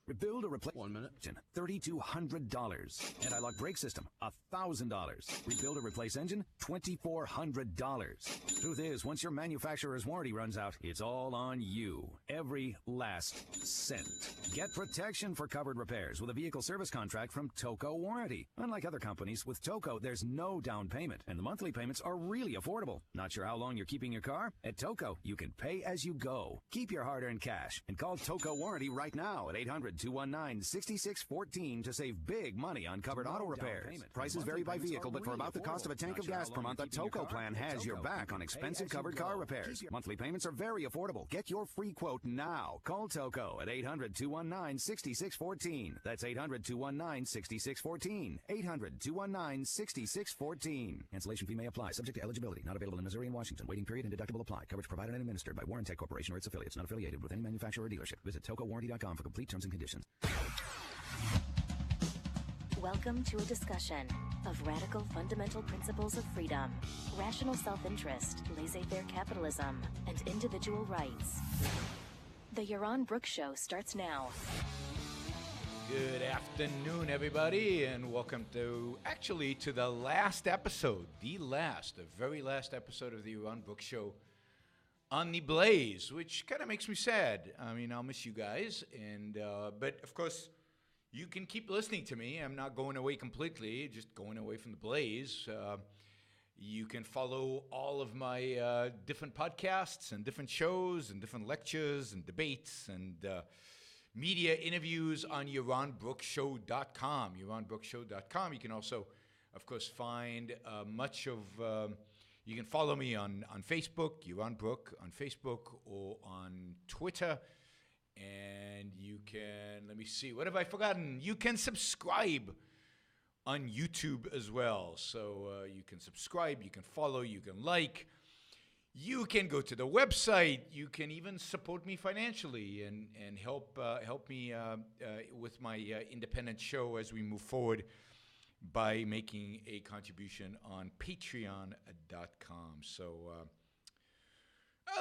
Rebuild or replace. 1 minute. $3,200. Anti-lock brake system, $1,000. Rebuild or replace engine, $2,400. Truth is, once your manufacturer's warranty runs out, it's all on you. Every last cent. Get protection for covered repairs with a vehicle service contract from Toco Warranty. Unlike other companies, with Toco, there's no down payment, and the monthly payments are really affordable. Not sure how long you're keeping your car? At Toco, you can pay as you go. Keep your hard-earned cash and call Toco Warranty right now at 800-219-6614 to save big money on covered auto repairs. Prices vary by vehicle, but for about the cost of a tank of gas per month, a Toco plan has your back on expensive covered car repairs. Monthly payments are very affordable. Get your free quote now. Call Toco at 800-219-6614. That's 800-219-6614. 800-219-6614. Cancellation fee may apply. Subject to eligibility. Not available in Missouri and Washington. Waiting period and deductible apply. Coverage provided and administered by Warrantech Corporation or its affiliates. Not affiliated with any manufacturer or dealership. Visit tocowarranty.com for complete terms and conditions. Welcome to a discussion of radical fundamental principles of freedom, rational self-interest, laissez-faire capitalism, and individual rights. The Yaron Brook Show starts now. Good afternoon, everybody, and welcome to the last episode, the very last episode of the Yaron Brook Show on the Blaze, which kind of makes me sad. I mean, I'll miss you guys, and but of course, you can keep listening to me. I'm not going away completely, just going away from the Blaze. You can follow all of my different podcasts and different shows and different lectures and debates and media interviews on YaronBrookShow.com. YaronBrookShow.com. You can also, of course, find you can follow me on Facebook, Yaron Brook on Facebook or on Twitter. And you can, let me see, what have I forgotten? You can subscribe on YouTube as well. So you can subscribe, you can follow, you can like. You can go to the website. You can even support me financially and help me with my independent show as we move forward by making a contribution on Patreon.com. So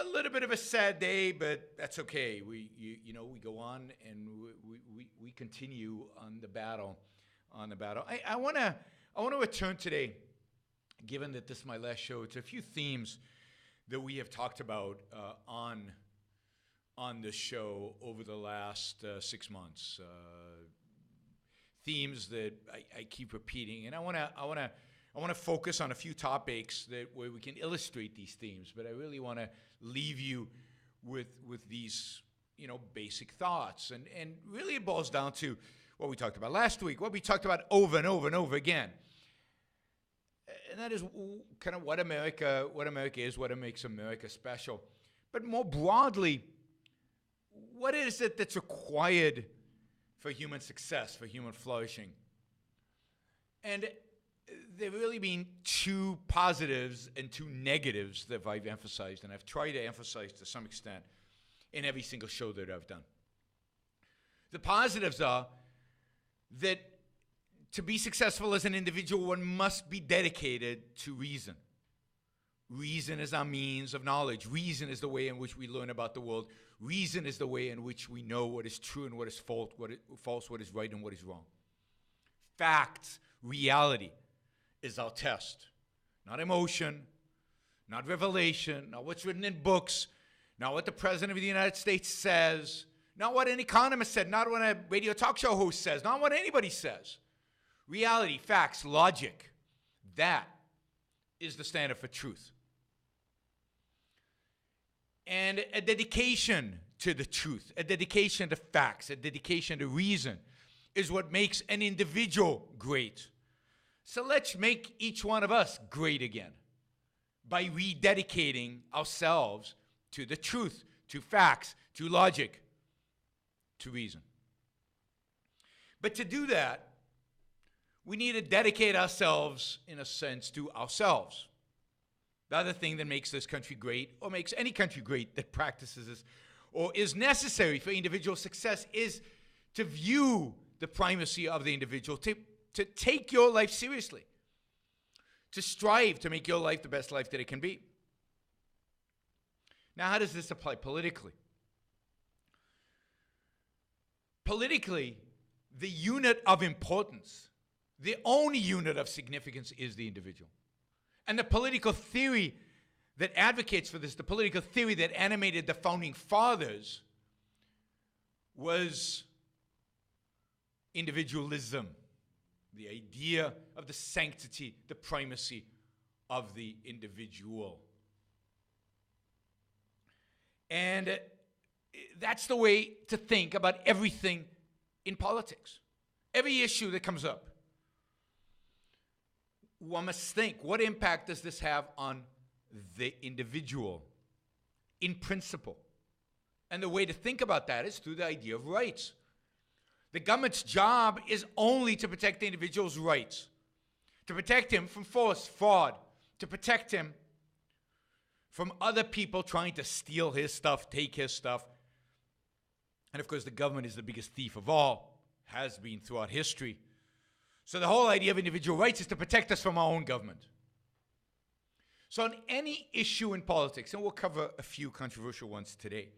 a little bit of a sad day, but that's okay. We go on and we continue on the battle. I want to return today, given that this is my last show, to a few themes that we have talked about on this show over the last 6 months. Themes that I keep repeating, and I want to focus on a few topics where we can illustrate these themes. But I really want to leave you with these basic thoughts, and really it boils down to what we talked about last week, what we talked about over and over and over again. And that is kind of what America is, what makes America special. But more broadly, what is it that's required for human success, for human flourishing? And there have really been two positives and two negatives that I've emphasized, and I've tried to emphasize to some extent in every single show that I've done. The positives are that to be successful as an individual, one must be dedicated to reason. Reason is our means of knowledge. Reason is the way in which we learn about the world. Reason is the way in which we know what is true and what is false, what is right and what is wrong. Facts, reality is our test. Not emotion, not revelation, not what's written in books, not what the President of the United States says, not what an economist said, not what a radio talk show host says, not what anybody says. Reality, facts, logic, that is the standard for truth. And a dedication to the truth, a dedication to facts, a dedication to reason is what makes an individual great. So let's make each one of us great again by rededicating ourselves to the truth, to facts, to logic, to reason. But to do that, we need to dedicate ourselves, in a sense, to ourselves. The other thing that makes this country great, or makes any country great that practices this, or is necessary for individual success, is to view the primacy of the individual, to take your life seriously, to strive to make your life the best life that it can be. Now, how does this apply politically? politically, the unit of importance, the only unit of significance is the individual. And the political theory that advocates for this, the political theory that animated the founding fathers, was individualism, the idea of the sanctity, the primacy of the individual. And that's the way to think about everything in politics. Every issue that comes up, one must think, what impact does this have on the individual in principle? And the way to think about that is through the idea of rights. The government's job is only to protect the individual's rights, to protect him from force, fraud, to protect him from other people trying to steal his stuff, take his stuff. And of course, the government is the biggest thief of all, has been throughout history. So the whole idea of individual rights is to protect us from our own government. So on any issue in politics, and we'll cover a few controversial ones today,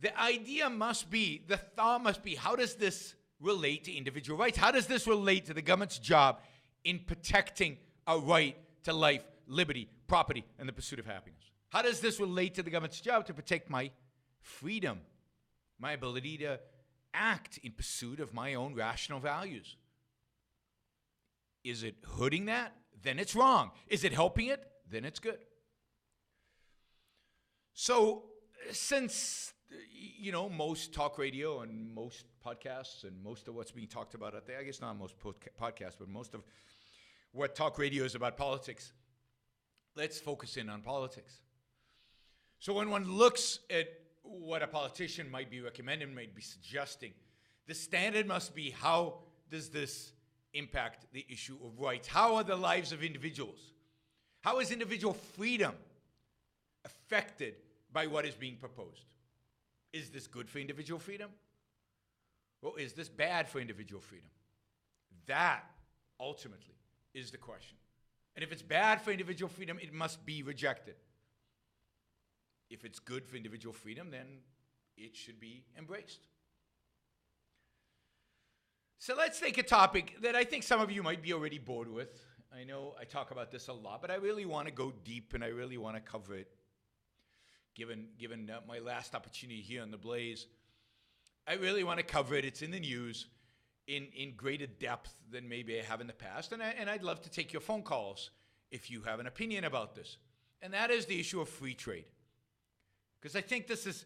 the idea must be, the thought must be, how does this relate to individual rights? How does this relate to the government's job in protecting our right to life, liberty, property, and the pursuit of happiness? How does this relate to the government's job to protect my freedom, my ability to act in pursuit of my own rational values? Is it hurting that? Then it's wrong. Is it helping it? Then it's good. So since, most talk radio and most podcasts and most of what's being talked about out there, I guess not most podcasts, but most of what talk radio is about politics, let's focus in on politics. So when one looks at what a politician might be recommending, might be suggesting, the standard must be, how does this impact the issue of rights? How are the lives of individuals? How is individual freedom affected by what is being proposed? Is this good for individual freedom? Or is this bad for individual freedom? That, ultimately, is the question. And if it's bad for individual freedom, it must be rejected. If it's good for individual freedom, then it should be embraced. So let's take a topic that I think some of you might be already bored with. I know I talk about this a lot, but I really want to go deep and I really want to cover it. Given my last opportunity here on The Blaze, I really want to cover it. It's in the news in greater depth than maybe I have in the past. And I'd love to take your phone calls if you have an opinion about this. And that is the issue of free trade. Because I think this is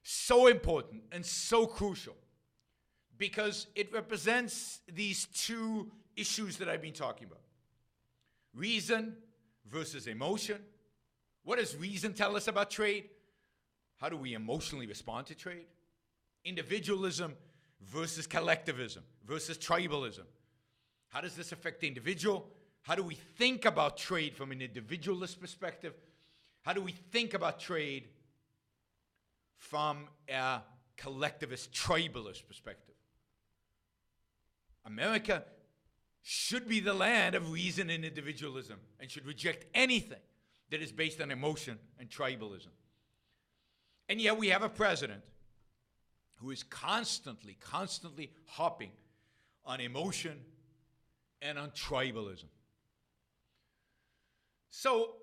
so important and so crucial, because it represents these two issues that I've been talking about. Reason versus emotion. What does reason tell us about trade? How do we emotionally respond to trade? Individualism versus collectivism versus tribalism. How does this affect the individual? How do we think about trade from an individualist perspective? How do we think about trade from a collectivist, tribalist perspective? America should be the land of reason and individualism and should reject anything that is based on emotion and tribalism. And yet we have a president who is constantly hopping on emotion and on tribalism. So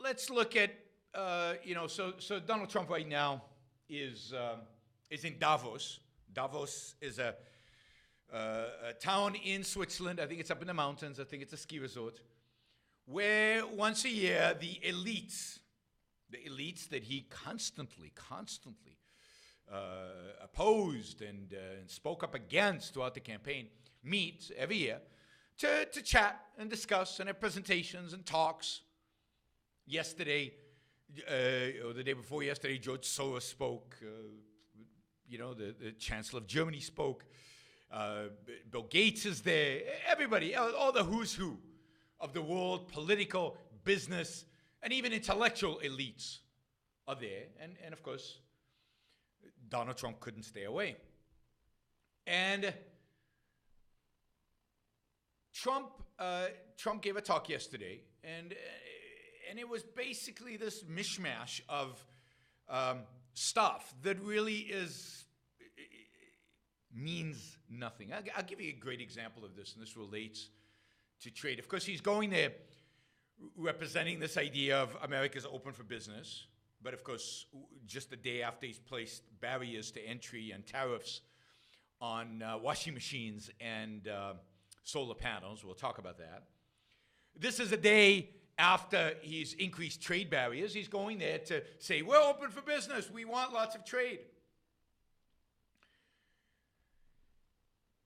let's look at, so Donald Trump right now is in Davos. Davos is a town in Switzerland. I think it's up in the mountains. I think it's a ski resort, where once a year the elites that he constantly opposed and spoke up against throughout the campaign meet every year to chat and discuss and have presentations and talks. Yesterday, or the day before yesterday, George Soros spoke. The Chancellor of Germany spoke. Bill Gates is there. Everybody, all the who's who of the world, political, business, and even intellectual elites are there. And of course, Donald Trump couldn't stay away. And Trump gave a talk yesterday, and it was basically this mishmash of stuff that really is means nothing. I'll give you a great example of this, and this relates to trade. Of course, he's going there representing this idea of America's open for business. But of course, just the day after he's placed barriers to entry and tariffs on washing machines and solar panels, we'll talk about that. This is a day after he's increased trade barriers. He's going there to say, we're open for business. We want lots of trade.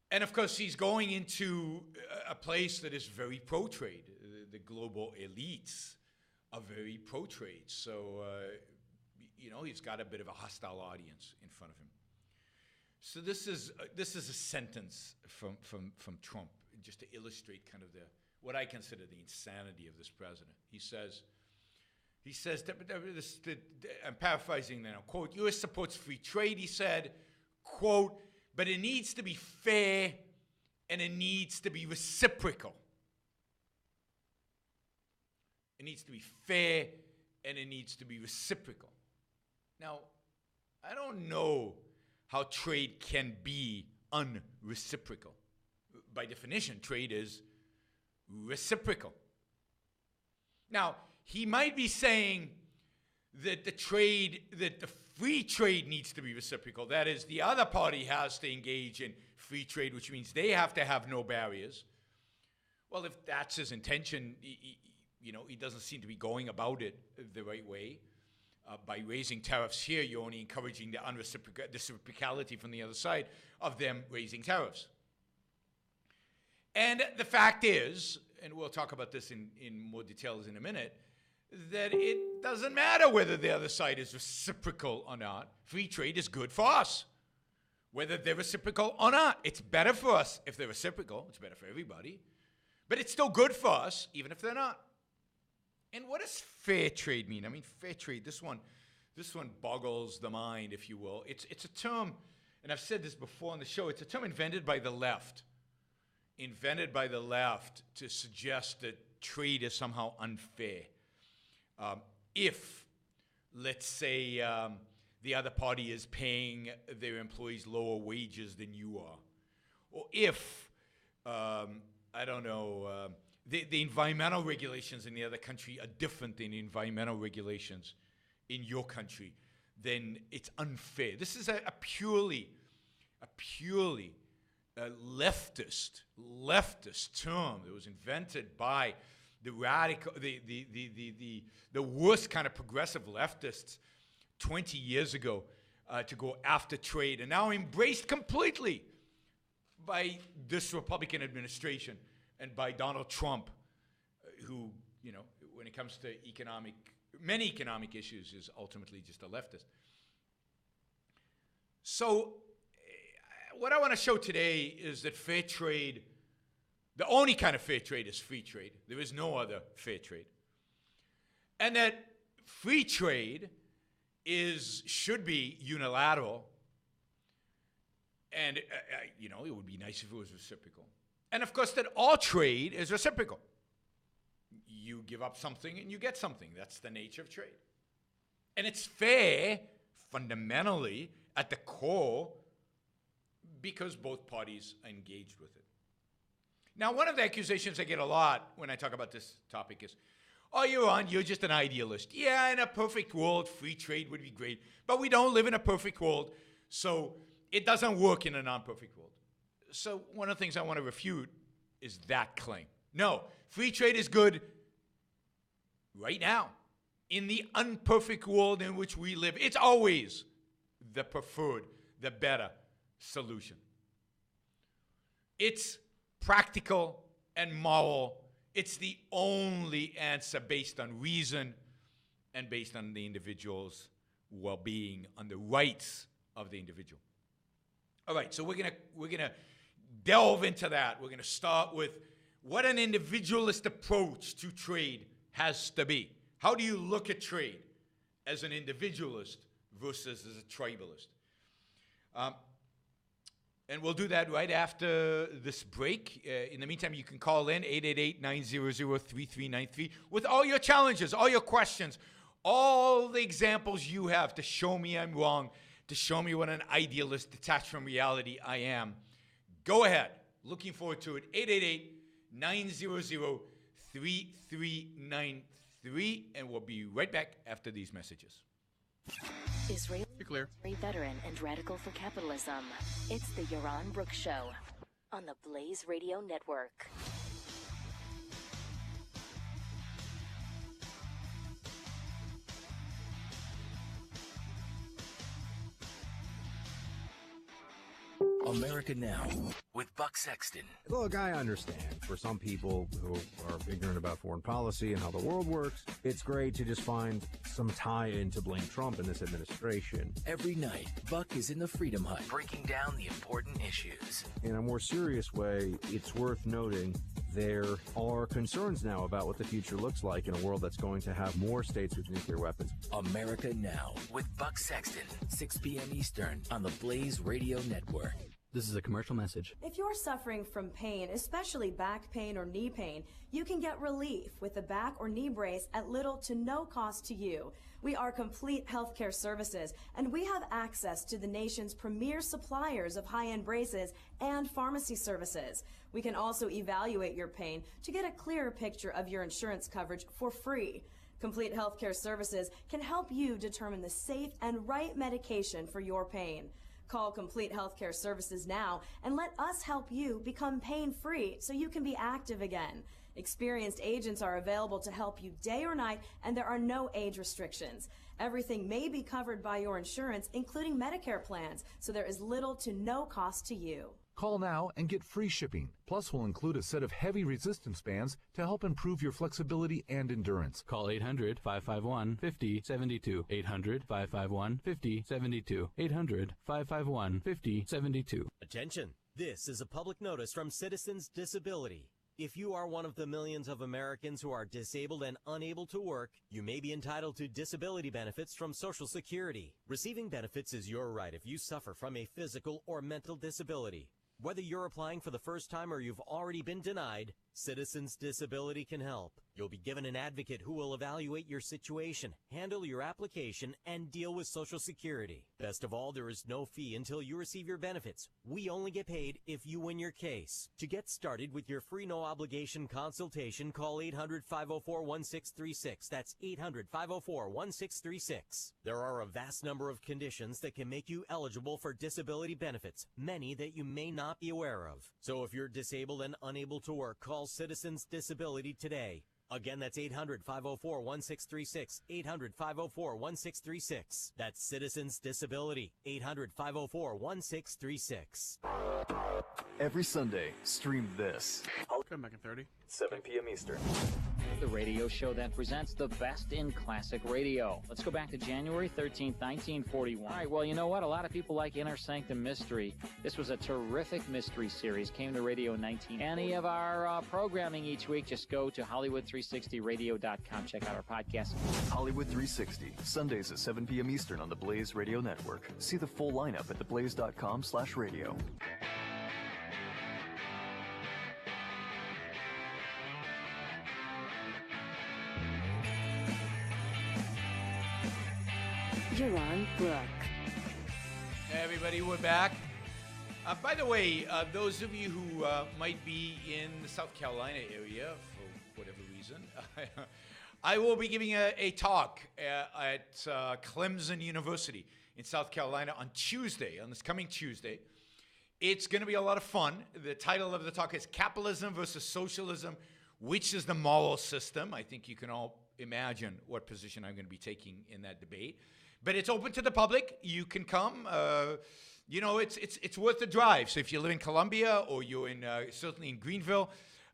And of course, he's going into a place that is very pro-trade. The global elites are very pro-trade. So, he's got a bit of a hostile audience in front of him. So this is a sentence from Trump, just to illustrate kind of what I consider the insanity of this president. He says, I'm paraphrasing now, quote, U.S. supports free trade, he said, quote, but it needs to be fair and it needs to be reciprocal. It needs to be fair and it needs to be reciprocal. Now, I don't know how trade can be unreciprocal. By definition, trade is reciprocal. Now, he might be saying that the free trade needs to be reciprocal. That is, the other party has to engage in free trade, which means they have to have no barriers. Well, if that's his intention, he doesn't seem to be going about it the right way. By raising tariffs here, you're only encouraging the reciprocality from the other side of them raising tariffs. And the fact is, and we'll talk about this in more details in a minute, that it doesn't matter whether the other side is reciprocal or not. Free trade is good for us, whether they're reciprocal or not. It's better for us if they're reciprocal. It's better for everybody. But it's still good for us, even if they're not. And what does fair trade mean? I mean, fair trade, this one boggles the mind, if you will. It's a term, and I've said this before on the show, it's a term invented by the left. Invented by the left to suggest that trade is somehow unfair. If, let's say, the other party is paying their employees lower wages than you are, or if, the environmental regulations in the other country are different than the environmental regulations in your country, then it's unfair. This is a purely leftist term that was invented by the radical, the worst kind of progressive leftists 20 years ago to go after trade, and now embraced completely by this Republican administration and by Donald Trump, who, when it comes to many economic issues, is ultimately just a leftist. So what I want to show today is that fair trade, the only kind of fair trade is free trade. There is no other fair trade. And that free trade should be unilateral. And, it would be nice if it was reciprocal. And, of course, that all trade is reciprocal. You give up something and you get something. That's the nature of trade. And it's fair, fundamentally, at the core, because both parties are engaged with it. Now, one of the accusations I get a lot when I talk about this topic is, oh, you're just an idealist. Yeah, in a perfect world, free trade would be great. But we don't live in a perfect world, so it doesn't work in a non-perfect world. So one of the things I want to refute is that claim. No, free trade is good right now. In the unperfect world in which we live, it's always the preferred, the better solution. It's practical and moral. It's the only answer based on reason and based on the individual's well-being, on the rights of the individual. All right, so we're gonna delve into that. We're gonna start with what an individualist approach to trade has to be. How do you look at trade as an individualist versus as a tribalist? And we'll do that right after this break. In the meantime, you can call in 888-900-3393 with all your challenges, all your questions, all the examples you have to show me I'm wrong, to show me what an idealist detached from reality I am, go ahead. Looking forward to it. 888-900-3393, and we'll be right back after these messages. Israeli clear. veteran and radical for capitalism. It's the Yaron Brook Show on the Blaze Radio Network. America Now with Buck Sexton. Look, I understand. For some people who are ignorant about foreign policy and how the world works, it's great to just find some tie-in to blame Trump and this administration. Every night, Buck is in the Freedom Hut, breaking down the important issues. In a more serious way, it's worth noting there are concerns now about what the future looks like in a world that's going to have more states with nuclear weapons. America Now with Buck Sexton, 6 p.m. Eastern on the Blaze Radio Network. This is a commercial message. If you're suffering from pain, especially back pain or knee pain, you can get relief with a back or knee brace at little to no cost to you. We are Complete Healthcare Services, and we have access to the nation's premier suppliers of high-end braces and pharmacy services. We can also evaluate your pain to get a clearer picture of your insurance coverage for free. Complete Healthcare Services can help you determine the safe and right medication for your pain. Call Complete Healthcare Services now and let us help you become pain-free so you can be active again. Experienced agents are available to help you day or night, and there are no age restrictions. Everything may be covered by your insurance, including Medicare plans, so there is little to no cost to you. Call now and get free shipping. Plus, we'll include a set of heavy resistance bands to help improve your flexibility and endurance. Call 800-551-5072. 800-551-5072. 800-551-5072. Attention! This is a public notice from Citizens Disability. If you are one of the millions of Americans who are disabled and unable to work, you may be entitled to disability benefits from Social Security. Receiving benefits is your right if you suffer from a physical or mental disability. Whether you're applying for the first time or you've already been denied, Citizens Disability can help. You'll be given an advocate who will evaluate your situation, handle your application, and deal with Social Security. Best of all, there is no fee until you receive your benefits. We only get paid if you win your case. To get started with your free no-obligation consultation, call 800-504-1636. That's 800-504-1636. There are a vast number of conditions that can make you eligible for disability benefits, many that you may not be aware of. So if you're disabled and unable to work, call Citizens Disability today. Again, that's 800-504-1636, 800-504-1636. That's Citizens Disability, 800-504-1636. Every Sunday, stream this. I'll come back in 30. 7 p.m. Eastern. The radio show that presents the best in classic radio. Let's go back to January 13th, 1941. All right, well, you know what? A lot of people like Inner Sanctum Mystery. This was a terrific mystery series. Came to radio in 19. Any of our programming each week, just go to Hollywood360radio.com. Check out our podcast. Hollywood 360, Sundays at 7 p.m. Eastern on the Blaze Radio Network. See the full lineup at theblaze.com/radio. Yaron Brook. Hey everybody, we're back. By the way, those of you who might be in the South Carolina area for whatever reason, I will be giving a talk at Clemson University in South Carolina on Tuesday, on this coming Tuesday. It's going to be a lot of fun. The title of the talk is Capitalism versus Socialism, which is the moral system? I think you can all imagine what position I'm going to be taking in that debate. But it's open to the public. You can come. You know, it's worth the drive. So if you live in Columbia or you're in certainly in Greenville,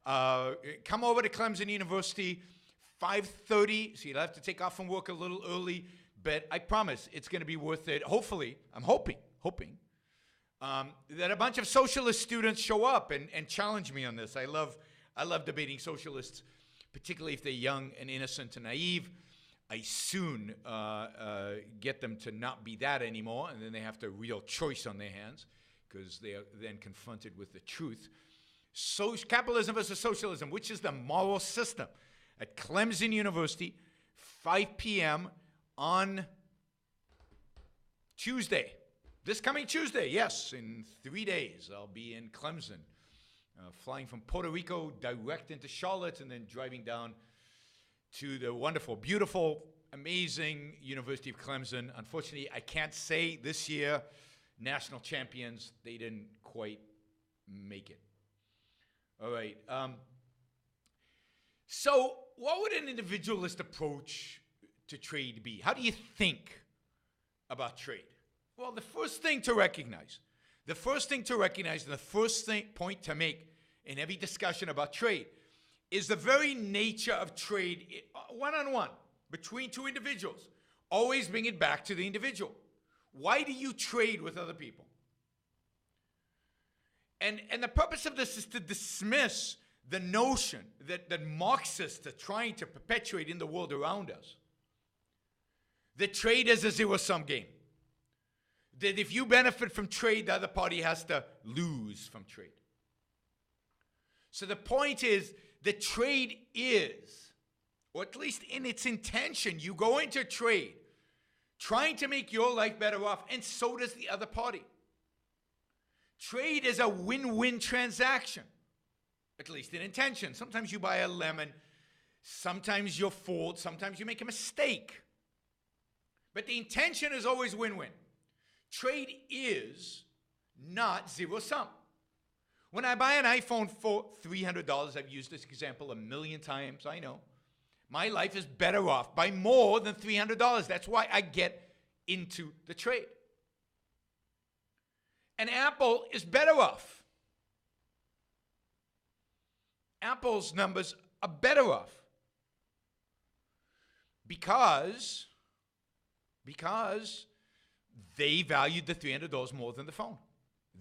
come over to Clemson University, 5:30. So you'll have to take off from work a little early, but I promise it's going to be worth it. Hopefully, I'm hoping that a bunch of socialist students show up and challenge me on this. I love debating socialists, particularly if they're young and innocent and naive. I soon get them to not be that anymore, and then they have a real choice on their hands because they are then confronted with the truth. So, capitalism versus socialism, which is the moral system, at Clemson University, 5 p.m. on Tuesday. This coming Tuesday, yes, in 3 days, I'll be in Clemson, flying from Puerto Rico direct into Charlotte and then driving down to the wonderful, beautiful, amazing University of Clemson. Unfortunately, I can't say this year, national champions, they didn't quite make it. All right. So what would an individualist approach to trade be? How do you think about trade? Well, the first thing to recognize, and the first point to make in every discussion about trade is the very nature of trade one-on-one between two individuals. Always bring it back to the individual. Why do you trade with other people? And the purpose of this is to dismiss the notion that Marxists are trying to perpetuate in the world around us. That trade is a zero-sum game. That if you benefit from trade, the other party has to lose from trade. So the point is that trade is, or at least in its intention, you go into trade trying to make your life better off, and so does the other party. Trade is a win-win transaction, at least in intention. Sometimes you buy a lemon, sometimes you're fooled, sometimes you make a mistake. But the intention is always win-win. Trade is not zero-sum. When I buy an iPhone for $300, I've used this example a million times, I know. My life is better off by more than $300. That's why I get into the trade. And Apple is better off. Apple's numbers are better off. Because they valued the $300 more than the phone.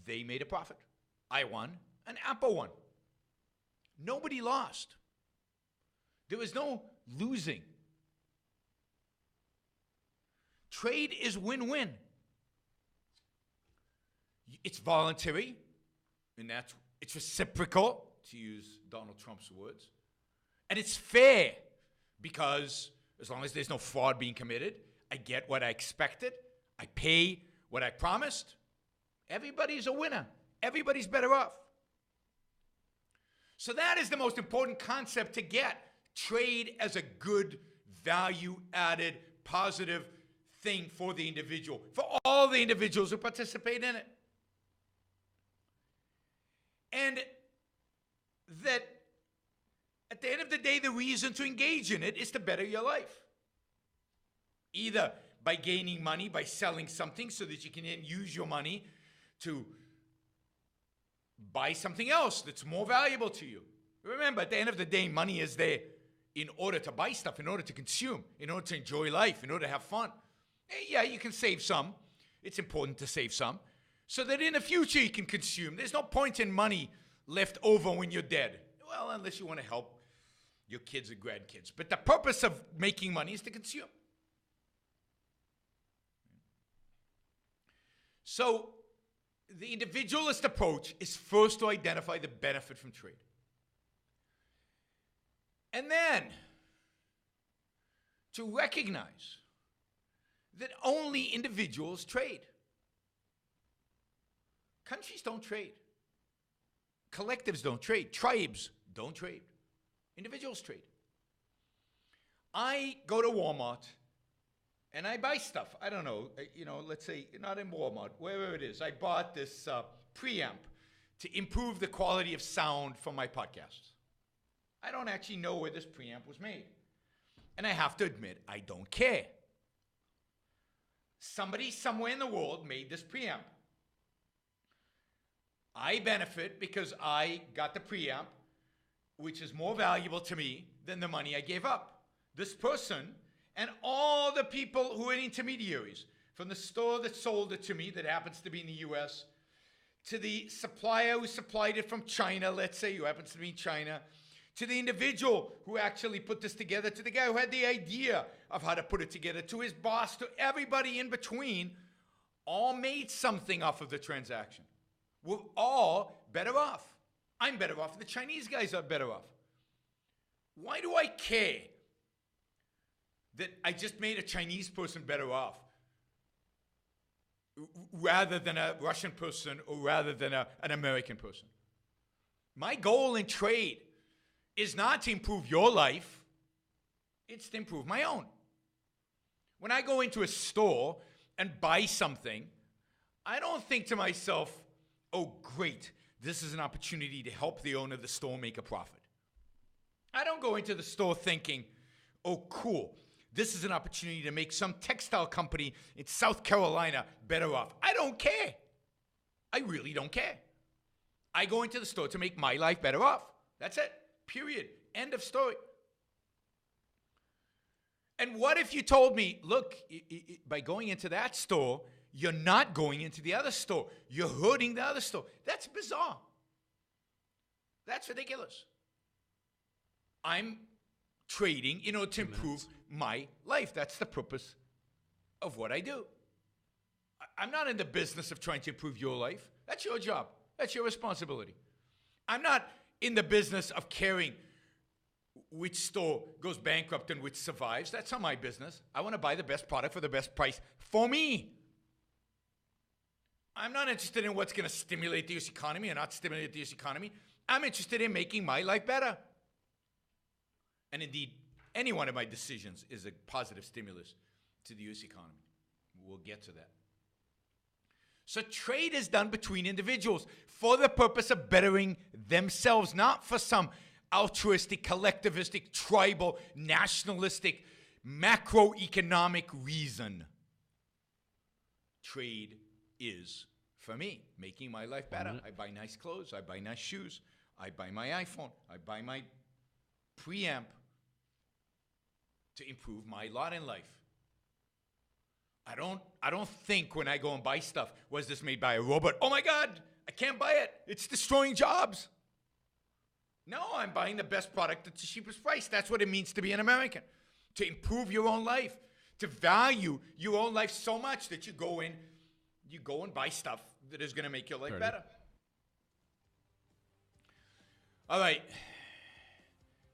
They made a profit. I won, and Apple won. Nobody lost. There was no losing. Trade is win-win. It's voluntary, and it's reciprocal, to use Donald Trump's words. And it's fair, because as long as there's no fraud being committed, I get what I expected, I pay what I promised. Everybody's a winner. Everybody's better off. So that is the most important concept to get. Trade as a good, value-added, positive thing for the individual, for all the individuals who participate in it. And that at the end of the day, the reason to engage in it is to better your life. Either by gaining money, by selling something so that you can then use your money to buy something else that's more valuable to you. Remember, at the end of the day, money is there in order to buy stuff, in order to consume, in order to enjoy life, in order to have fun. Yeah, you can save some. It's important to save some so that in the future you can consume. There's no point in money left over when you're dead. Well, unless you want to help your kids and grandkids. But the purpose of making money is to consume. So the individualist approach is first to identify the benefit from trade. And then to recognize that only individuals trade. Countries don't trade. Collectives don't trade. Tribes don't trade. Individuals trade. I go to Walmart and I buy stuff. I don't know, let's say not in Walmart, wherever it is. I bought this preamp to improve the quality of sound for my podcasts. I don't actually know where this preamp was made. And I have to admit, I don't care. Somebody somewhere in the world made this preamp. I benefit because I got the preamp, which is more valuable to me than the money I gave up. This person and all the people who are intermediaries, from the store that sold it to me that happens to be in the U.S., to the supplier who supplied it from China, let's say, who happens to be in China, to the individual who actually put this together, to the guy who had the idea of how to put it together, to his boss, to everybody in between, all made something off of the transaction. We're all better off. I'm better off. The Chinese guys are better off. Why do I care that I just made a Chinese person better off? rather than a Russian person or rather than an American person. My goal in trade is not to improve your life. It's to improve my own. When I go into a store and buy something, I don't think to myself, oh, great, this is an opportunity to help the owner of the store make a profit. I don't go into the store thinking, oh, cool, this is an opportunity to make some textile company in South Carolina better off. I don't care. I really don't care. I go into the store to make my life better off. That's it. Period. End of story. And what if you told me, look, by going into that store, you're not going into the other store. You're hurting the other store. That's bizarre. That's ridiculous. I'm trading, to improve my life. That's the purpose of what I do. I'm not in the business of trying to improve your life. That's your job. That's your responsibility. I'm not in the business of caring which store goes bankrupt and which survives. That's not my business. I want to buy the best product for the best price for me. I'm not interested in what's going to stimulate the U.S. economy or not stimulate the U.S. economy. I'm interested in making my life better. And indeed, any one of my decisions is a positive stimulus to the U.S. economy. We'll get to that. So trade is done between individuals for the purpose of bettering themselves, not for some altruistic, collectivistic, tribal, nationalistic, macroeconomic reason. Trade is, for me, making my life better. I buy nice clothes. I buy nice shoes. I buy my iPhone. I buy my preamp to improve my lot in life. I don't think when I go and buy stuff, was this made by a robot? Oh my God, I can't buy it. It's destroying jobs. No, I'm buying the best product at the cheapest price. That's what it means to be an American. To improve your own life. To value your own life so much that you go and buy stuff that is going to make your life better. All right.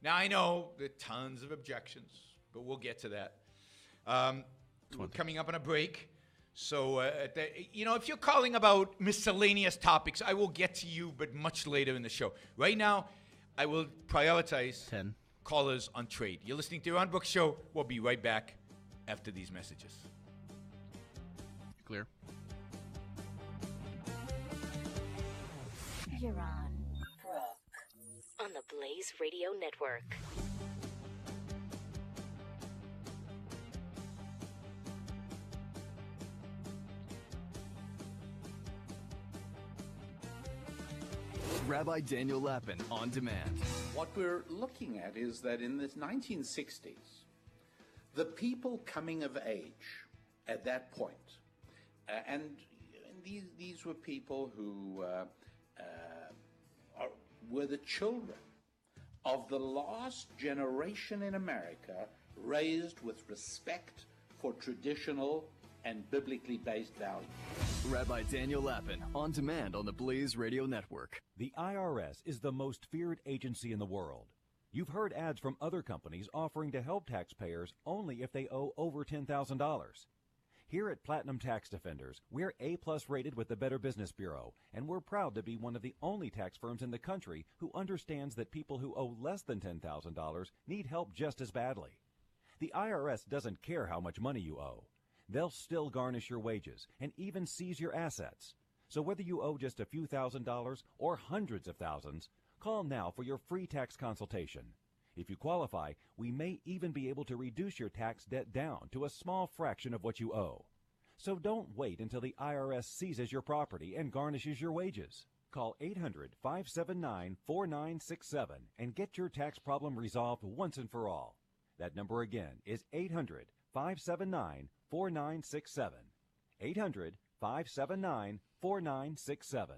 Now, I know there are tons of objections, but we'll get to that. We're coming up on a break. So, if you're calling about miscellaneous topics, I will get to you, but much later in the show. Right now, I will prioritize 10 callers on trade. You're listening to Yaron Brook Show. We'll be right back after these messages. Clear. Yaron Brook on the Blaze Radio Network. Rabbi Daniel Lapin on demand. What we're looking at is that in the 1960s, the people coming of age at that point, and these were people who were the children of the last generation in America raised with respect for traditional and biblically based values. Rabbi Daniel Lapin on demand on the Blaze Radio Network. The IRS is the most feared agency in the world. You've heard ads from other companies offering to help taxpayers only if they owe over $10,000. Here at Platinum Tax Defenders, we're A-plus rated with the Better Business Bureau, and we're proud to be one of the only tax firms in the country who understands that people who owe less than $10,000 need help just as badly. The IRS doesn't care how much money you owe. They'll still garnish your wages and even seize your assets. So whether you owe just a few $1,000s or hundreds of thousands, call now for your free tax consultation. If you qualify, we may even be able to reduce your tax debt down to a small fraction of what you owe. So don't wait until the IRS seizes your property and garnishes your wages. Call 800-579-4967 and get your tax problem resolved once and for all. That number again is 800-579-4967. 800-579-4967.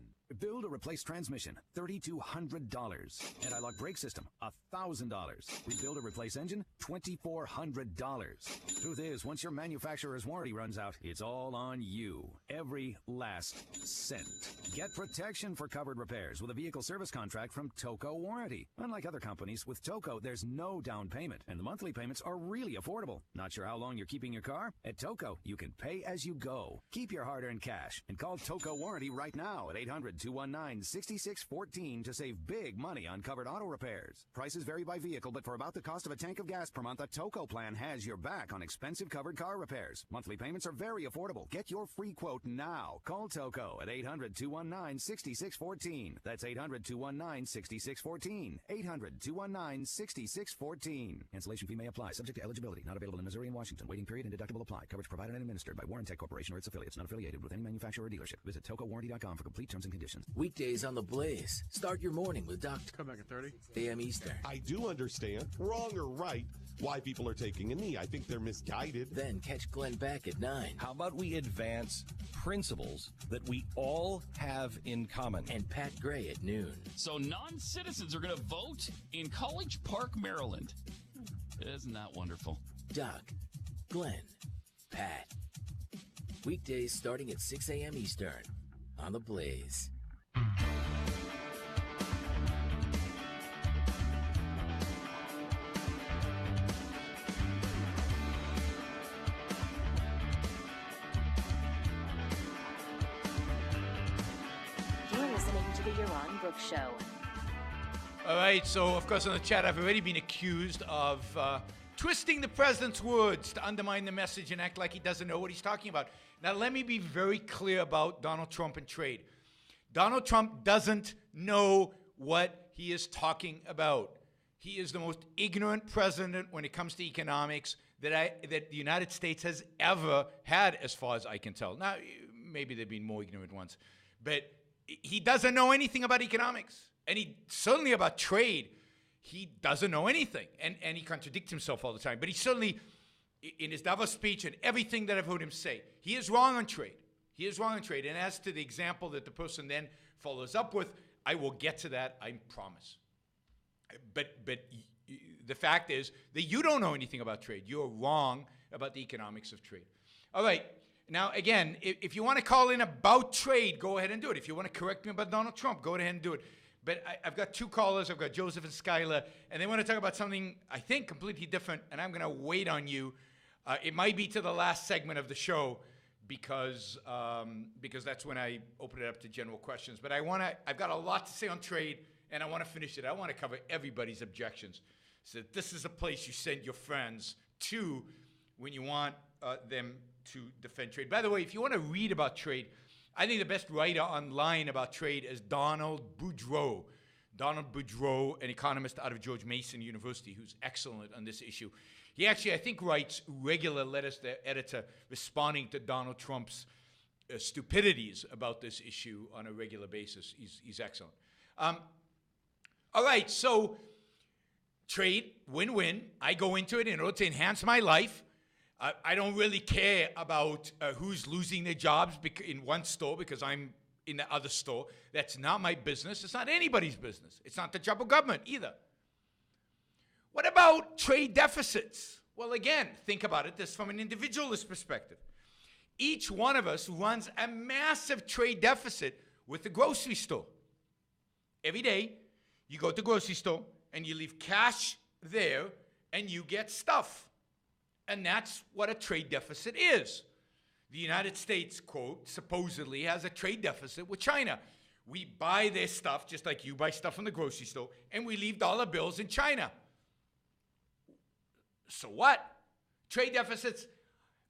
Build or replace transmission, $3,200. Anti-lock brake system, $1,000. Rebuild or replace engine, $2,400. Truth is, once your manufacturer's warranty runs out, it's all on you. Every last cent. Get protection for covered repairs with a vehicle service contract from Toco Warranty. Unlike other companies, with Toco, there's no down payment, and the monthly payments are really affordable. Not sure how long you're keeping your car? At Toco, you can pay as you go. Keep your hard-earned cash and call Toco Warranty right now at 800-219-6614 to save big money on covered auto repairs. Prices vary by vehicle, but for about the cost of a tank of gas per month, a Toco plan has your back on expensive covered car repairs. Monthly payments are very affordable. Get your free quote now. Call Toco at 800-219-6614. That's 800-219-6614. 800-219-6614. Cancellation fee may apply. Subject to eligibility. Not available in Missouri and Washington. Waiting period and deductible apply. Coverage provided and administered by Warrantech Corporation or its affiliates. Not affiliated with any manufacturer or dealership. Visit TocoWarranty.com for complete terms and conditions. Weekdays on the Blaze. Start your morning with Dr. Come back at 30 a.m. Eastern. I do understand, wrong or right, why people are taking a knee. I think they're misguided. Then catch Glenn back at 9. How about we advance principles that we all have in common? And Pat Gray at noon. So non-citizens are going to vote in College Park, Maryland. Isn't that wonderful? Doc, Glenn, Pat. Weekdays starting at 6 a.m. Eastern on the Blaze. You're listening to the Yaron Brook Show. All right, so of course on the chat I've already been accused of twisting the president's words to undermine the message and act like he doesn't know what he's talking about. Now let me be very clear about Donald Trump and trade. Donald Trump doesn't know what he is talking about. He is the most ignorant president when it comes to economics that the United States has ever had, as far as I can tell. Now, maybe there have been more ignorant ones, but he doesn't know anything about economics. And he certainly about trade, he doesn't know anything. And he contradicts himself all the time. But he certainly, in his Davos speech and everything that I've heard him say, he is wrong on trade. He is wrong on trade. And as to the example that the person then follows up with, I will get to that, I promise. But the fact is that you don't know anything about trade. You're wrong about the economics of trade. All right. Now, again, if you want to call in about trade, go ahead and do it. If you want to correct me about Donald Trump, go ahead and do it. But I've got two callers. I've got Joseph and Skylar, and they want to talk about something, I think, completely different, and I'm going to wait on you. It might be to the last segment of the show because that's when I open it up to general questions. But I've got a lot to say on trade, and I want to finish it. I want to cover everybody's objections. So this is a place you send your friends to when you want them to defend trade. By the way, if you want to read about trade, I think the best writer online about trade is Donald Boudreaux. Donald Boudreaux, an economist out of George Mason University, who's excellent on this issue. He actually, I think, writes regular letters to the editor responding to Donald Trump's stupidities about this issue on a regular basis. He's excellent. All right, so trade, win-win. I go into it in order to enhance my life. I don't really care about who's losing their jobs in one store because I'm in the other store. That's not my business. It's not anybody's business. It's not the job of government either. What about trade deficits? Well, again, think about it this from an individualist perspective. Each one of us runs a massive trade deficit with the grocery store. Every day, you go to the grocery store and you leave cash there and you get stuff. And that's what a trade deficit is. The United States, quote, supposedly has a trade deficit with China. We buy their stuff just like you buy stuff from the grocery store, and we leave dollar bills in China. So what? Trade deficits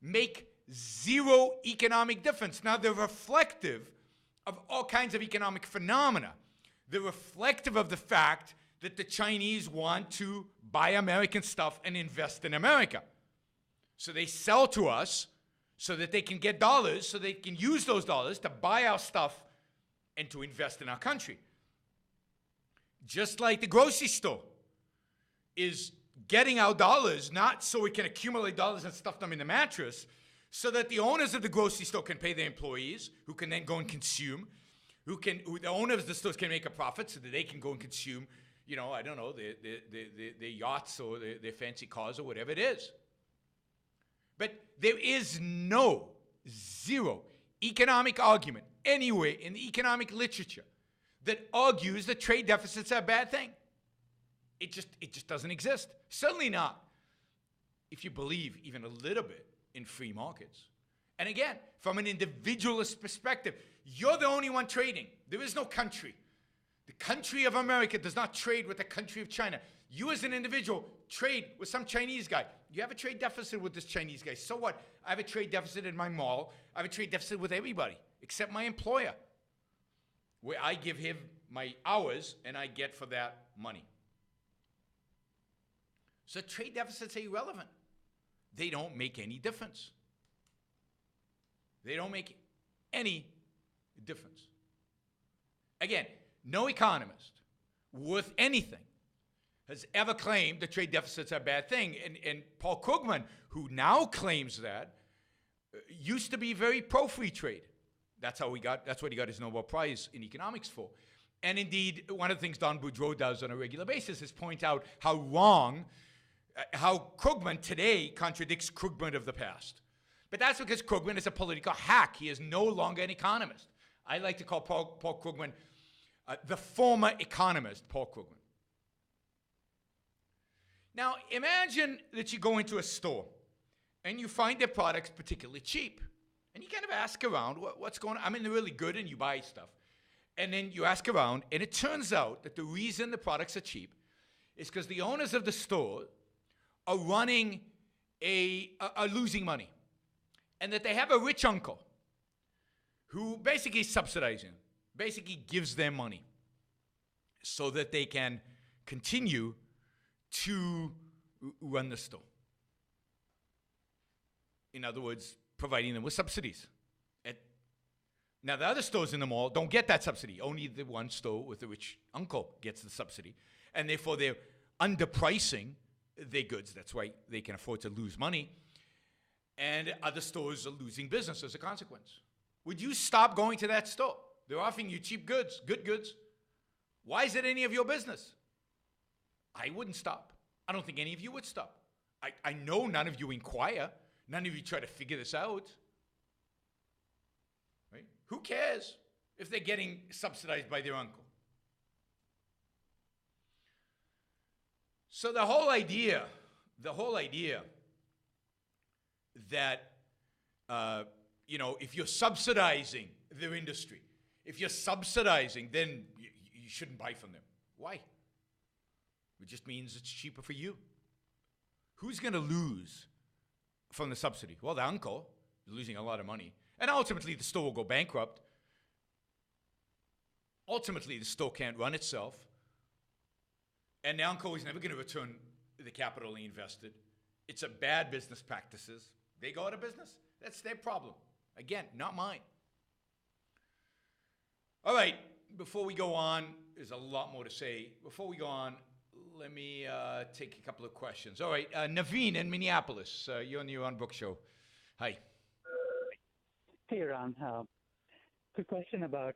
make zero economic difference. Now, they're reflective of all kinds of economic phenomena. They're reflective of the fact that the Chinese want to buy American stuff and invest in America. So they sell to us so that they can get dollars, so they can use those dollars to buy our stuff and to invest in our country. Just like the grocery store is getting our dollars, not so we can accumulate dollars and stuff them in the mattress, so that the owners of the grocery store can pay their employees, who can then go and consume, who the owners of the stores can make a profit so that they can go and consume, I don't know, their yachts or their fancy cars or whatever it is. But there is zero economic argument anywhere in the economic literature that argues that trade deficits are a bad thing. It just doesn't exist. Certainly not if you believe even a little bit in free markets. And again, from an individualist perspective, you're the only one trading. There is no country. The country of America does not trade with the country of China. You as an individual trade with some Chinese guy. You have a trade deficit with this Chinese guy. So what? I have a trade deficit in my mall. I have a trade deficit with everybody except my employer, where I give him my hours and I get for that money. So trade deficits are irrelevant. They don't make any difference. They don't make any difference. Again, no economist worth anything has ever claimed that trade deficits are a bad thing. And Paul Krugman, who now claims that, used to be very pro-free trade. That's what he got his Nobel Prize in economics for. And indeed, one of the things Don Boudreaux does on a regular basis is point out how Krugman today contradicts Krugman of the past. But that's because Krugman is a political hack. He is no longer an economist. I like to call Paul Krugman the former economist, Paul Krugman. Now, imagine that you go into a store and you find their products particularly cheap. And you kind of ask around, what's going on? I mean, they're really good, and you buy stuff. And then you ask around, and it turns out that the reason the products are cheap is because the owners of the store are running are losing money. And that they have a rich uncle who basically is subsidizing, basically gives them money so that they can continue to run the store. In other words, providing them with subsidies. Now, the other stores in the mall don't get that subsidy. Only the one store with the rich uncle gets the subsidy. And therefore, they're underpricing their goods. That's why they can afford to lose money. And other stores are losing business as a consequence. Would you stop going to that store? They're offering you cheap goods, good goods. Why is it any of your business? I wouldn't stop. I don't think any of you would stop. I know none of you inquire. None of you try to figure this out. Right? Who cares if they're getting subsidized by their uncle? So the whole idea that, if you're subsidizing their industry, if you're subsidizing, then you shouldn't buy from them. Why? It just means it's cheaper for you. Who's going to lose from the subsidy? Well, the uncle is losing a lot of money. And ultimately, the store will go bankrupt. Ultimately, the store can't run itself. And the uncle is never going to return the capital he invested. It's a bad business practices. They go out of business. That's their problem. Again, not mine. All right, before we go on, there's a lot more to say. Before we go on, let me take a couple of questions. All right, Naveen in Minneapolis. You're on the Yaron Brook Show. Hi. Hey, Yaron. Quick question about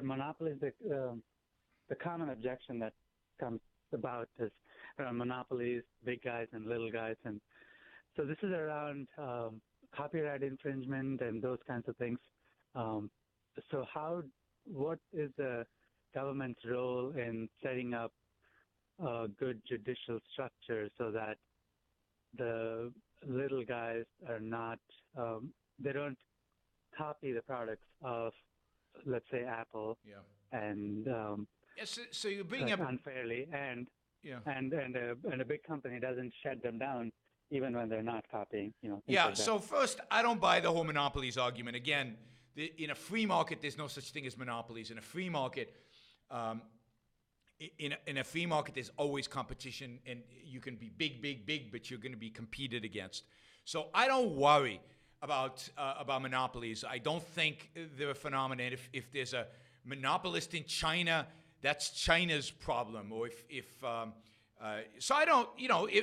monopolies. The common objection that comes about is around monopolies, big guys and little guys. And so this is around copyright infringement and those kinds of things. So what is the government's role in setting up a good judicial structure so that the little guys are not, they don't copy the products of, let's say, Apple, and yes, so you're bringing up unfairly, and a big company doesn't shut them down even when they're not copying. Yeah. Like so first, I don't buy the whole monopolies argument. Again, in a free market, there's no such thing as monopolies. In a free market, in a free market, there's always competition, and you can be big, but you're going to be competed against. So I don't worry about monopolies. I don't think they're a phenomenon. If there's a monopolist in China, that's China's problem. Or so I don't,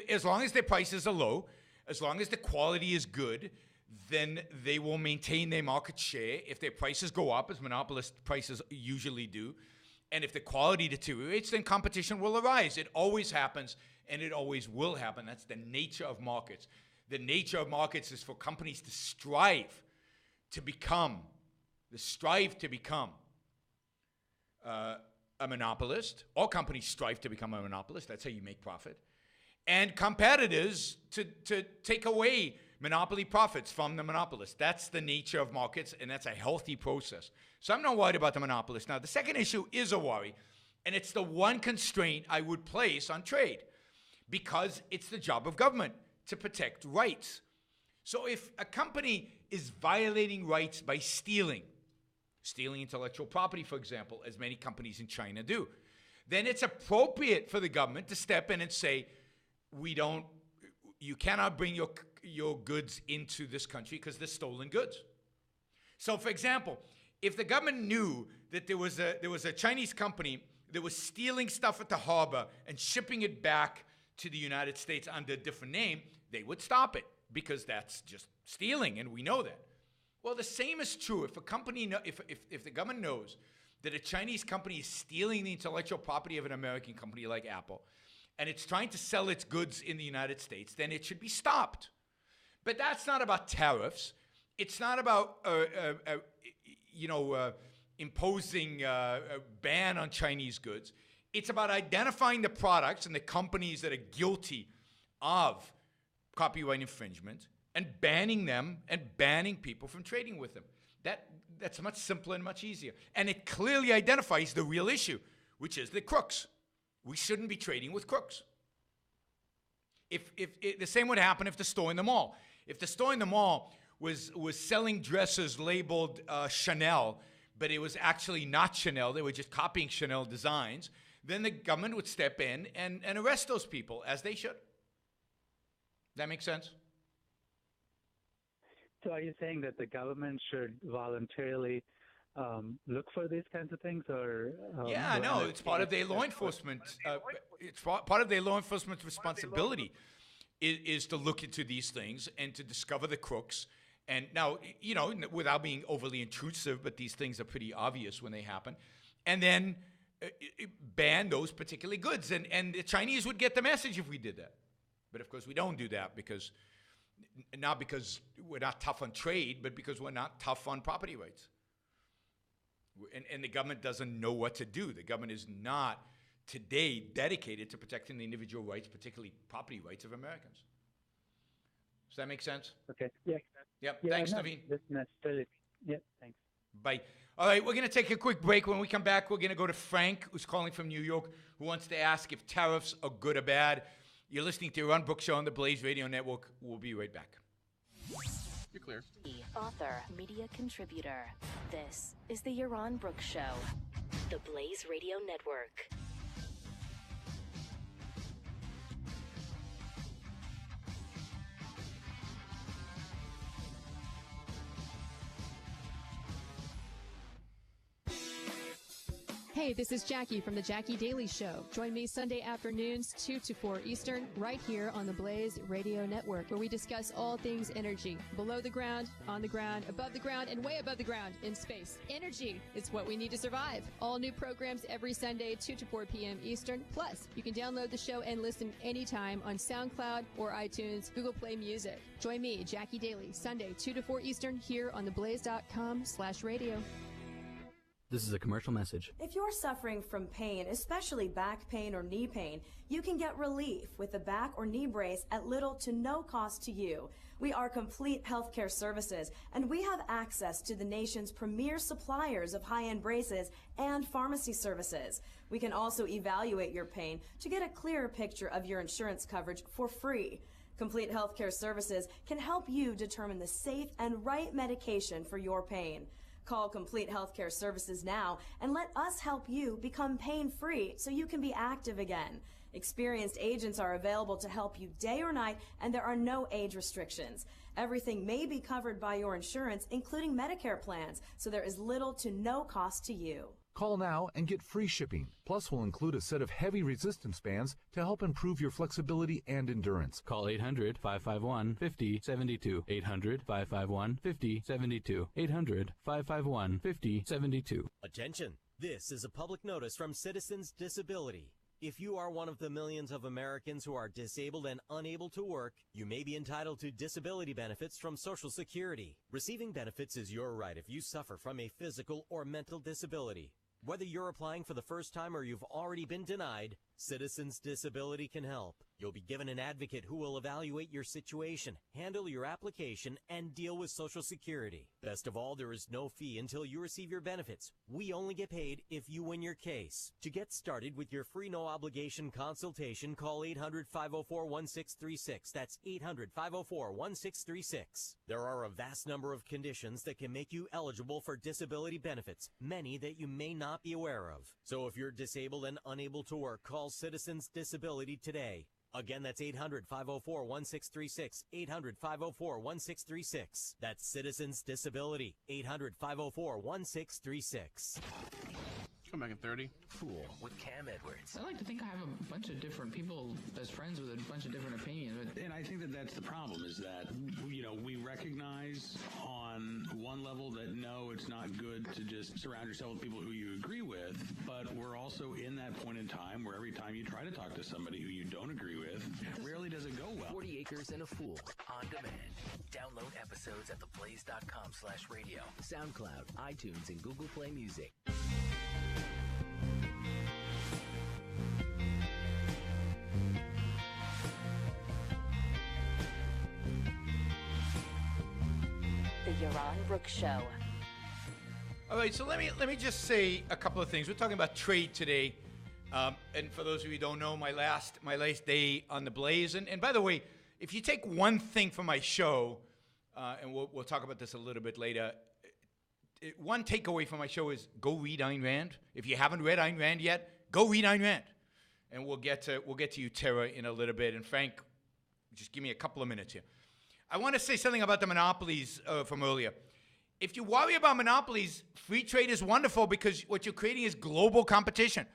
as long as their prices are low, as long as the quality is good, then they will maintain their market share. If their prices go up, as monopolist prices usually do, and if the quality deteriorates, then competition will arise. It always happens, and it always will happen. That's the nature of markets. The nature of markets is for companies to strive to become a monopolist. All companies strive to become a monopolist. That's how you make profit. And competitors to take away monopoly profits from the monopolist. That's the nature of markets, and that's a healthy process. So I'm not worried about the monopolist. Now, the second issue is a worry, and it's the one constraint I would place on trade, because it's the job of government to protect rights. So if a company is violating rights by stealing intellectual property, for example, as many companies in China do, then it's appropriate for the government to step in and say, you cannot bring your goods into this country because they're stolen goods. So, for example, if the government knew that there was a Chinese company that was stealing stuff at the harbor and shipping it back to the United States under a different name, they would stop it because that's just stealing, and we know that. Well, the same is true if a company, if the government knows that a Chinese company is stealing the intellectual property of an American company like Apple, and it's trying to sell its goods in the United States, then it should be stopped. But that's not about tariffs. It's not about imposing a ban on Chinese goods. It's about identifying the products and the companies that are guilty of copyright infringement and banning them and banning people from trading with them. That's much simpler and much easier. And it clearly identifies the real issue, which is the crooks. We shouldn't be trading with crooks. If the same would happen if the store in the mall. If the store in the mall was selling dresses labeled Chanel, but it was actually not Chanel, they were just copying Chanel designs, then the government would step in and arrest those people, as they should. That makes sense? So are you saying that the government should voluntarily look for these kinds of things, or it's part of their law enforcement. It's part of their law enforcement responsibility is to look into these things and to discover the crooks. And now, without being overly intrusive, but these things are pretty obvious when they happen, and then ban those particular goods. And the Chinese would get the message if we did that. But of course, we don't do that not because we're not tough on trade, but because we're not tough on property rights. And the government doesn't know what to do. The government is not today dedicated to protecting the individual rights, particularly property rights of Americans. Does that make sense? Okay. Yeah. Yep. Thanks, Naveen. Necessarily. Yeah. Thanks. Bye. All right, we're going to take a quick break. When we come back, we're going to go to Frank, who's calling from New York, who wants to ask if tariffs are good or bad. You're listening to Yaron Brook Show on the Blaze Radio Network. We'll be right back. You're clear. Author, media contributor. This is the Yaron Brook Show, the Blaze Radio Network. Hey, this is Jackie from The Jackie Daily Show. Join me Sunday afternoons, 2 to 4 Eastern, right here on the Blaze Radio Network, where we discuss all things energy. Below the ground, on the ground, above the ground, and way above the ground in space. Energy is what we need to survive. All new programs every Sunday, 2 to 4 p.m. Eastern. Plus, you can download the show and listen anytime on SoundCloud or iTunes, Google Play Music. Join me, Jackie Daily, Sunday, 2 to 4 Eastern, here on theblaze.com/radio. This is a commercial message. If you're suffering from pain, especially back pain or knee pain, you can get relief with a back or knee brace at little to no cost to you. We are complete healthcare services, and we have access to the nation's premier suppliers of high-end braces and pharmacy services. We can also evaluate your pain to get a clearer picture of your insurance coverage for free. Complete Healthcare Services can help you determine the safe and right medication for your pain. Call Complete Healthcare Services now and let us help you become pain-free so you can be active again. Experienced agents are available to help you day or night, and there are no age restrictions. Everything may be covered by your insurance, including Medicare plans, so there is little to no cost to you. Call now and get free shipping. Plus, we'll include a set of heavy resistance bands to help improve your flexibility and endurance. Call 800-551-5072. 800-551-5072. 800-551-5072. Attention! This is a public notice from Citizens Disability. If you are one of the millions of Americans who are disabled and unable to work, you may be entitled to disability benefits from Social Security. Receiving benefits is your right if you suffer from a physical or mental disability. Whether you're applying for the first time or you've already been denied, Citizens Disability can help. You'll be given an advocate who will evaluate your situation, handle your application, and deal with Social Security. Best of all, there is no fee until you receive your benefits. We only get paid if you win your case. To get started with your free no-obligation consultation, call 800-504-1636. That's 800-504-1636. There are a vast number of conditions that can make you eligible for disability benefits, many that you may not be aware of. So if you're disabled and unable to work, call Citizens Disability today. Again, that's 800-504-1636, 800-504-1636. That's Citizens Disability, 800-504-1636. Come back in 30. Fool with Cam Edwards. I like to think I have a bunch of different people as friends with a bunch of different opinions. And I think that that's the problem, is that, we recognize on one level that no, it's not good to just surround yourself with people who you agree with, but we're also in that point in time where every time you try to talk to somebody who you don't agree with, rarely does it go well. 40 Acres and a Fool on demand. Download episodes at theblaze.com/radio, SoundCloud, iTunes, and Google Play Music. The Yaron Brook Show. All right, so let me just say a couple of things. We're talking about trade today, and for those of you who don't know, my last day on the Blaze. And by the way, if you take one thing from my show, and we'll talk about this a little bit later. One takeaway from my show is go read Ayn Rand. If you haven't read Ayn Rand yet, go read Ayn Rand, and we'll get to you, Tara, in a little bit. And Frank, just give me a couple of minutes here. I want to say something about the monopolies from earlier. If you worry about monopolies, free trade is wonderful because what you're creating is global competition.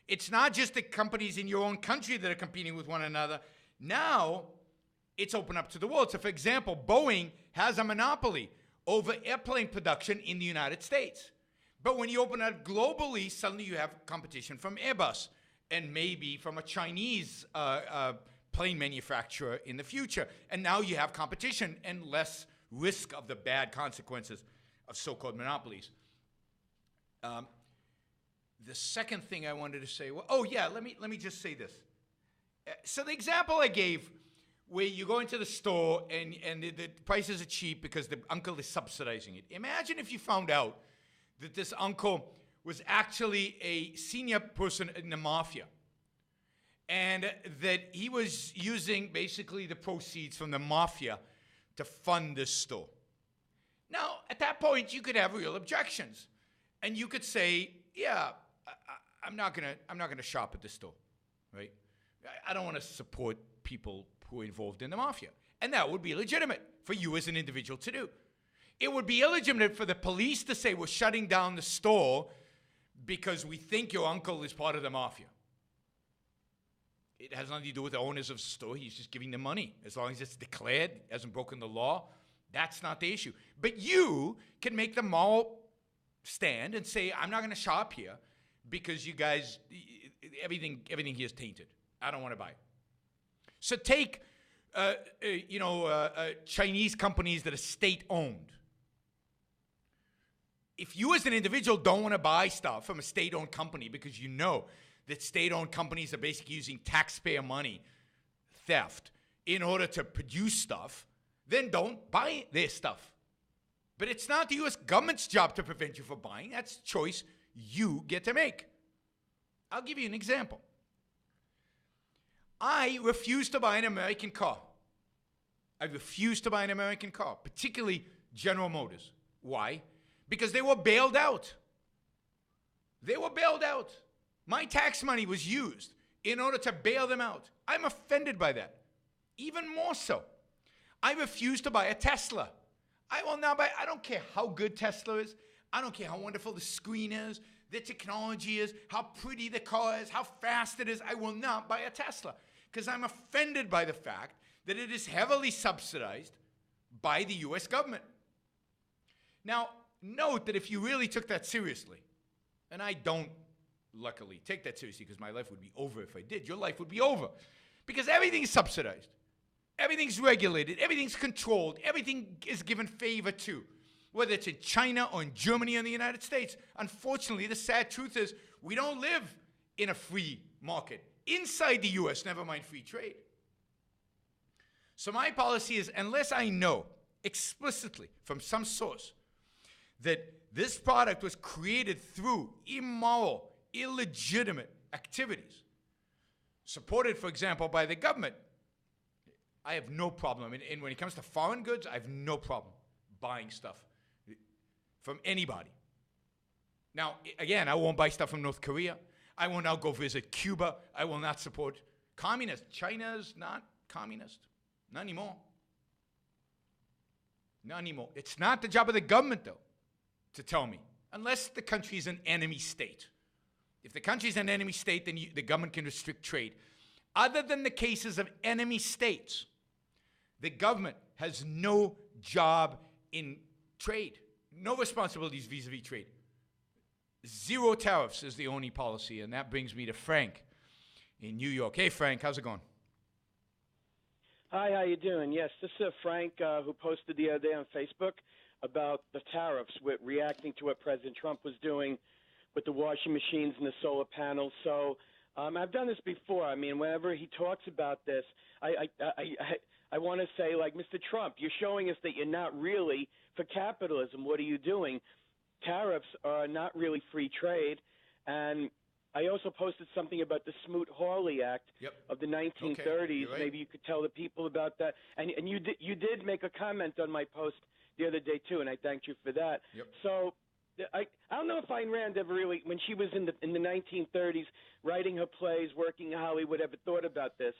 It's not just the companies in your own country that are competing with one another. Now, it's open up to the world. So, for example, Boeing has a monopoly over airplane production in the United States. But when you open up globally, suddenly you have competition from Airbus and maybe from a Chinese plane manufacturer in the future. And now you have competition and less risk of the bad consequences of so-called monopolies. The second thing I wanted to say, let me just say this. So the example I gave, where you go into the store and the prices are cheap because the uncle is subsidizing it. Imagine if you found out that this uncle was actually a senior person in the mafia, and that he was using basically the proceeds from the mafia to fund this store. Now, at that point, you could have real objections, and you could say, "Yeah, I'm not gonna shop at this store, right? I don't want to support people who are involved in the mafia," and that would be legitimate for you as an individual to do. It would be illegitimate for the police to say, "We're shutting down the store because we think your uncle is part of the mafia." It has nothing to do with the owners of the store. He's just giving them money. As long as it's declared, hasn't broken the law, that's not the issue. But you can make the moral stand and say, "I'm not going to shop here because you guys, everything here is tainted. I don't want to buy it." So take, Chinese companies that are state-owned. If you as an individual don't want to buy stuff from a state-owned company because you know that state-owned companies are basically using taxpayer money, theft, in order to produce stuff, then don't buy their stuff. But it's not the U.S. government's job to prevent you from buying. That's a choice you get to make. I'll give you an example. I refuse to buy an American car. I refuse to buy an American car, particularly General Motors. Why? Because they were bailed out. They were bailed out. My tax money was used in order to bail them out. I'm offended by that. Even more so, I refuse to buy a Tesla. I will not buy, I don't care how good Tesla is. I don't care how wonderful the screen is, the technology is, how pretty the car is, how fast it is. I will not buy a Tesla because I'm offended by the fact that it is heavily subsidized by the U.S. government. Now, note that if you really took that seriously, and I don't, luckily, take that seriously because my life would be over if I did, your life would be over. Because everything is subsidized. Everything's regulated. Everything's controlled. Everything is given favor to, whether it's in China or in Germany or in the United States. Unfortunately, the sad truth is we don't live in a free market. Inside the U.S., never mind free trade. So my policy is, unless I know explicitly from some source that this product was created through immoral, illegitimate activities, supported, for example, by the government, I have no problem. And when it comes to foreign goods, I have no problem buying stuff from anybody. Now, again, I won't buy stuff from North Korea. I will not go visit Cuba. I will not support communists. China's not communist. Not anymore. Not anymore. It's not the job of the government, though, to tell me, unless the country is an enemy state. If the country is an enemy state, then the government can restrict trade. Other than the cases of enemy states, the government has no job in trade, no responsibilities vis-a-vis trade. Zero tariffs is the only policy, and that brings me to Frank in New York. Hey, Frank, how's it going? Hi, how you doing? Yes, this is Frank who posted the other day on Facebook about the tariffs, with reacting to what President Trump was doing with the washing machines and the solar panels. So I've done this before. I mean, whenever he talks about this, I want to say, like, Mr. Trump, you're showing us that you're not really for capitalism. What are you doing? Tariffs are not really free trade. And I also posted something about the Smoot-Hawley Act of the 1930s. Okay, right. Maybe you could tell the people about that. And you did make a comment on my post the other day, too, and I thanked you for that. So I don't know if Ayn Rand ever really, when she was in the 1930s, writing her plays, working in Hollywood, ever thought about this.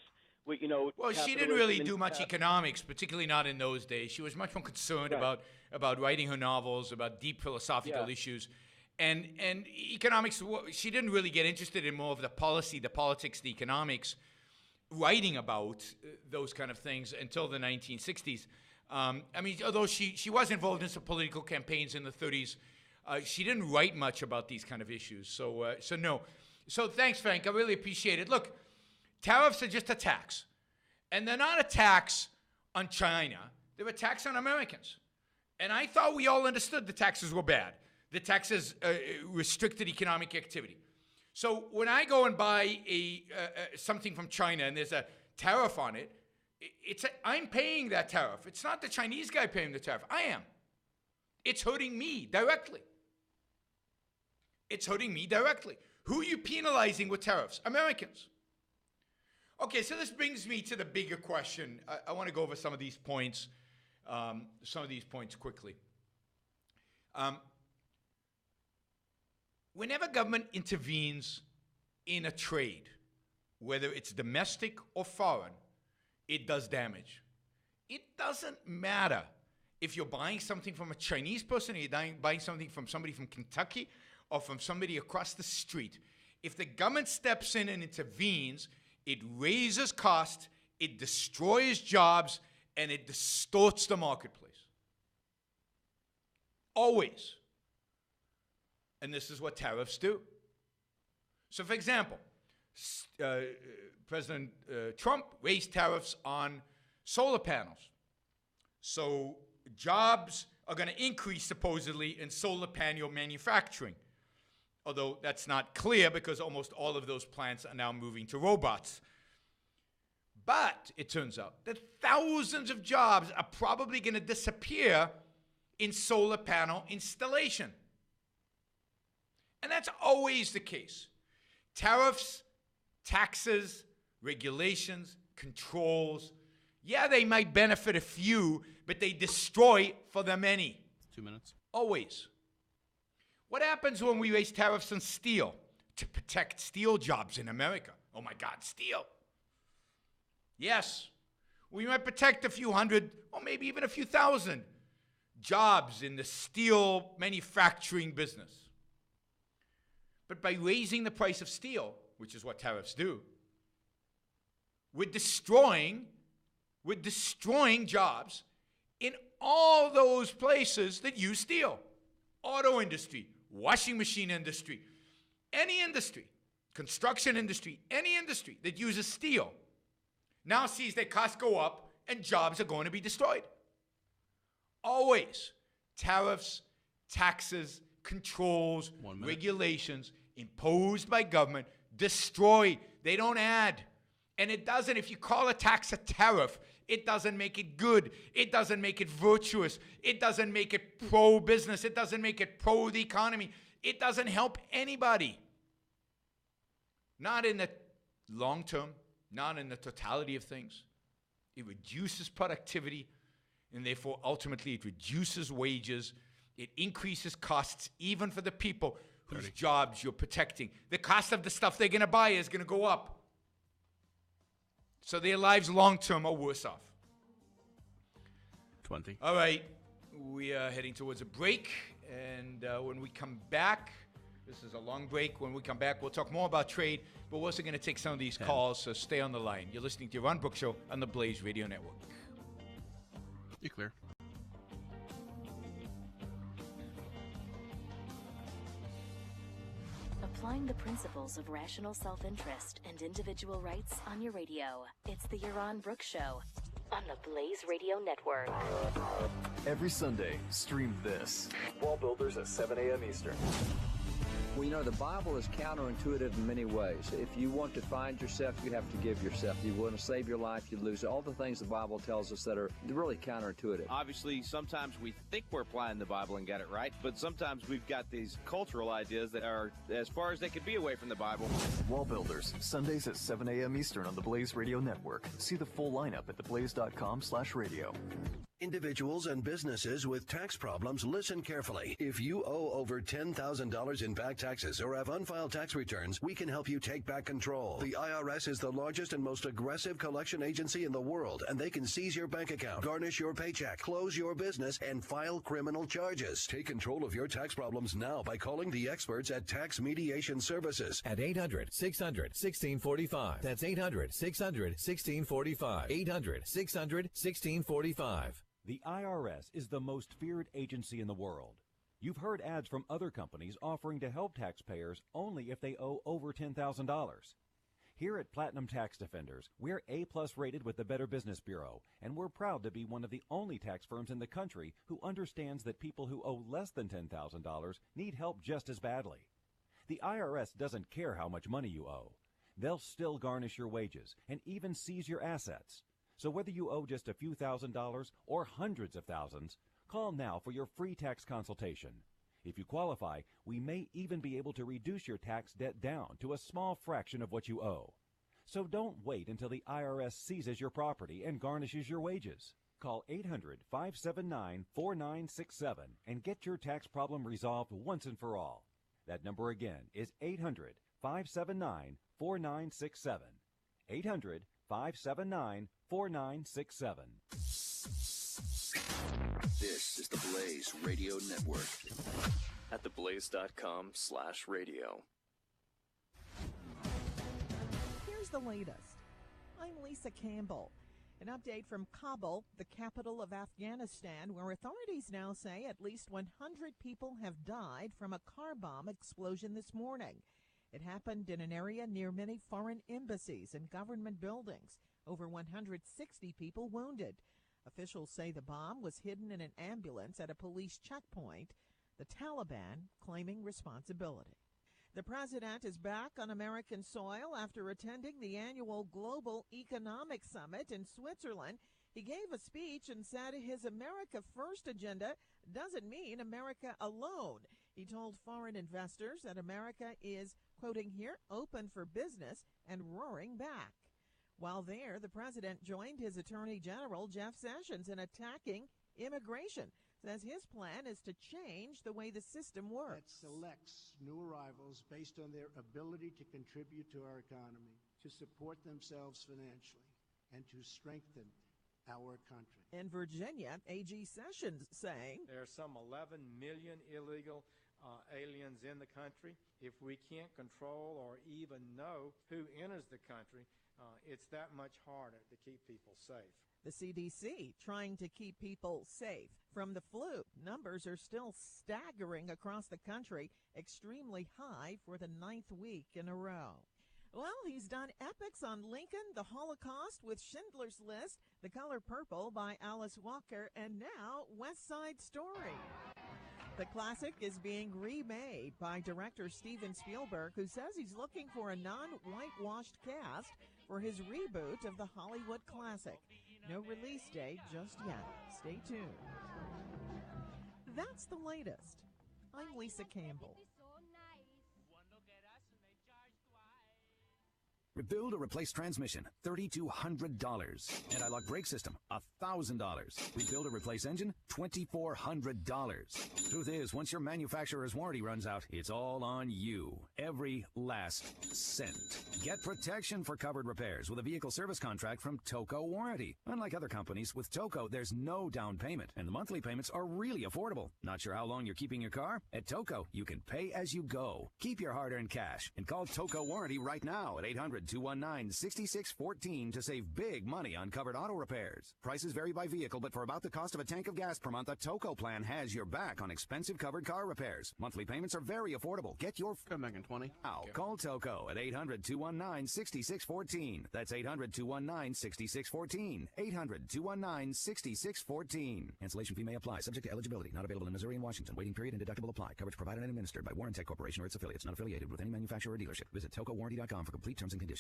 Well, she didn't really do much economics, particularly not in those days. She was much more concerned about writing her novels, about deep philosophical issues. And economics, she didn't really get interested in more of the policy, the politics, the economics, writing about those kind of things until the 1960s. I mean, although she was involved in some political campaigns in the 30s, she didn't write much about these kind of issues. So no. So thanks, Frank. I really appreciate it. Look, tariffs are just a tax. And they're not a tax on China. They're a tax on Americans. And I thought we all understood the taxes were bad. The taxes restricted economic activity. So when I go and buy something from China and there's a tariff on it, I'm paying that tariff. It's not the Chinese guy paying the tariff. I am. It's hurting me directly. It's hurting me directly. Who are you penalizing with tariffs? Americans. Okay, so this brings me to the bigger question. I want to go over some of these points quickly. Whenever government intervenes in a trade, whether it's domestic or foreign, it does damage. It doesn't matter if you're buying something from a Chinese person or you're buying something from somebody from Kentucky or from somebody across the street. If the government steps in and intervenes, it raises costs, it destroys jobs, and it distorts the marketplace. Always. And this is what tariffs do. So, for example, President Trump raised tariffs on solar panels. So jobs are going to increase, supposedly, in solar panel manufacturing. Although that's not clear because almost all of those plants are now moving to robots. But it turns out that thousands of jobs are probably going to disappear in solar panel installation. And that's always the case. Tariffs, taxes, regulations, controls, yeah, they might benefit a few, but they destroy for the many. 2 minutes. Always. What happens when we raise tariffs on steel to protect steel jobs in America? Oh my God, steel. Yes, we might protect a few hundred or maybe even a few thousand jobs in the steel manufacturing business. But by raising the price of steel, which is what tariffs do, we're destroying jobs in all those places that use steel. Auto industry, washing machine industry, any industry, construction industry, any industry that uses steel now sees their costs go up and jobs are going to be destroyed. Always tariffs, taxes, controls, regulations imposed by government destroy. They don't add. And it doesn't, if you call a tax a tariff, it doesn't make it good. It doesn't make it virtuous. It doesn't make it pro-business. It doesn't make it pro the economy. It doesn't help anybody. Not in the long term, not in the totality of things. It reduces productivity, and therefore ultimately it reduces wages. It increases costs even for the people whose jobs you're protecting. The cost of the stuff they're going to buy is going to go up. So their lives long term are worse off. 20. All right. We are heading towards a break. And when we come back, this is a long break. When we come back, we'll talk more about trade. But we're also going to take some of these calls, so stay on the line. You're listening to Yaron Brook Show on the Blaze Radio Network. You're clear. Applying the principles of rational self-interest and individual rights on your radio. It's the Yaron Brook Show on the Blaze Radio Network. Every Sunday, stream this. Wall Builders at 7 a.m. Eastern. Well, you know, the Bible is counterintuitive in many ways. If you want to find yourself, you have to give yourself. You want to save your life, you lose it. All the things the Bible tells us that are really counterintuitive. Obviously, sometimes we think we're applying the Bible and got it right, but sometimes we've got these cultural ideas that are as far as they could be away from the Bible. Wall Builders, Sundays at 7 a.m. Eastern on the Blaze Radio Network. See the full lineup at theblaze.com/radio. Individuals and businesses with tax problems, listen carefully. If you owe over $10,000 in back taxes or have unfiled tax returns, we can help you take back control. The IRS is the largest and most aggressive collection agency in the world, and they can seize your bank account, garnish your paycheck, close your business, and file criminal charges. Take control of your tax problems now by calling the experts at Tax Mediation Services at 800-600-1645. That's 800-600-1645. 800-600-1645. The IRS is the most feared agency in the world. You've heard ads from other companies offering to help taxpayers only if they owe over $10,000. Here at Platinum Tax Defenders, we're A-plus rated with the Better Business Bureau, and we're proud to be one of the only tax firms in the country who understands that people who owe less than $10,000 need help just as badly. The IRS doesn't care how much money you owe. They'll still garnish your wages and even seize your assets. So whether you owe just a few $1,000s or hundreds of thousands, call now for your free tax consultation. If you qualify, we may even be able to reduce your tax debt down to a small fraction of what you owe. So don't wait until the IRS seizes your property and garnishes your wages. Call 800-579-4967 and get your tax problem resolved once and for all. That number again is 800-579-4967. 800-579-4967. This is the Blaze Radio Network. At theblaze.com/radio. Here's the latest. I'm Lisa Campbell. An update from Kabul, the capital of Afghanistan, where authorities now say at least 100 people have died from a car bomb explosion this morning. It happened in an area near many foreign embassies and government buildings. Over 160 people wounded. Officials say the bomb was hidden in an ambulance at a police checkpoint, the Taliban claiming responsibility. The president is back on American soil after attending the annual Global Economic Summit in Switzerland. He gave a speech and said his America First agenda doesn't mean America alone. He told foreign investors that America is, quoting here, open for business and roaring back. While there, the president joined his Attorney General, Jeff Sessions, in attacking immigration, says his plan is to change the way the system works. That selects new arrivals based on their ability to contribute to our economy, to support themselves financially, and to strengthen our country. In Virginia, A.G. Sessions saying, there are some 11 million illegal aliens in the country. If we can't control or even know who enters the country, it's that much harder to keep people safe. The CDC trying to keep people safe from the flu. Numbers are still staggering across the country, extremely high for the 9th week in a row. Well, he's done epics on Lincoln, the Holocaust with Schindler's List, The Color Purple by Alice Walker, and now West Side Story. The classic is being remade by director Steven Spielberg, who says he's looking for a non-whitewashed cast for his reboot of the Hollywood classic. No release date just yet. Stay tuned. That's the latest. I'm Lisa Campbell. Rebuild or replace transmission, $3,200. Anti-lock brake system, $1,000. Rebuild or replace engine, $2,400. Truth is, once your manufacturer's warranty runs out, it's all on you. Every last cent. Get protection for covered repairs with a vehicle service contract from Toco Warranty. Unlike other companies, with Toco, there's no down payment, and the monthly payments are really affordable. Not sure how long you're keeping your car? At Toco, you can pay as you go. Keep your hard-earned cash and call Toco Warranty right now at 800-219-6614 to save big money on covered auto repairs. Prices vary by vehicle, but for about the cost of a tank of gas per month, a Toco plan has your back on expensive covered car repairs. Monthly payments are very affordable. Get your back in 20. Now, call Toco at 800-219-6614. That's 800-219-6614. 800-219-6614. Cancellation fee may apply. Subject to eligibility. Not available in Missouri and Washington. Waiting period and deductible apply. Coverage provided and administered by Warrantech Corporation or its affiliates. Not affiliated with any manufacturer or dealership. Visit TocoWarranty.com for complete terms and conditions.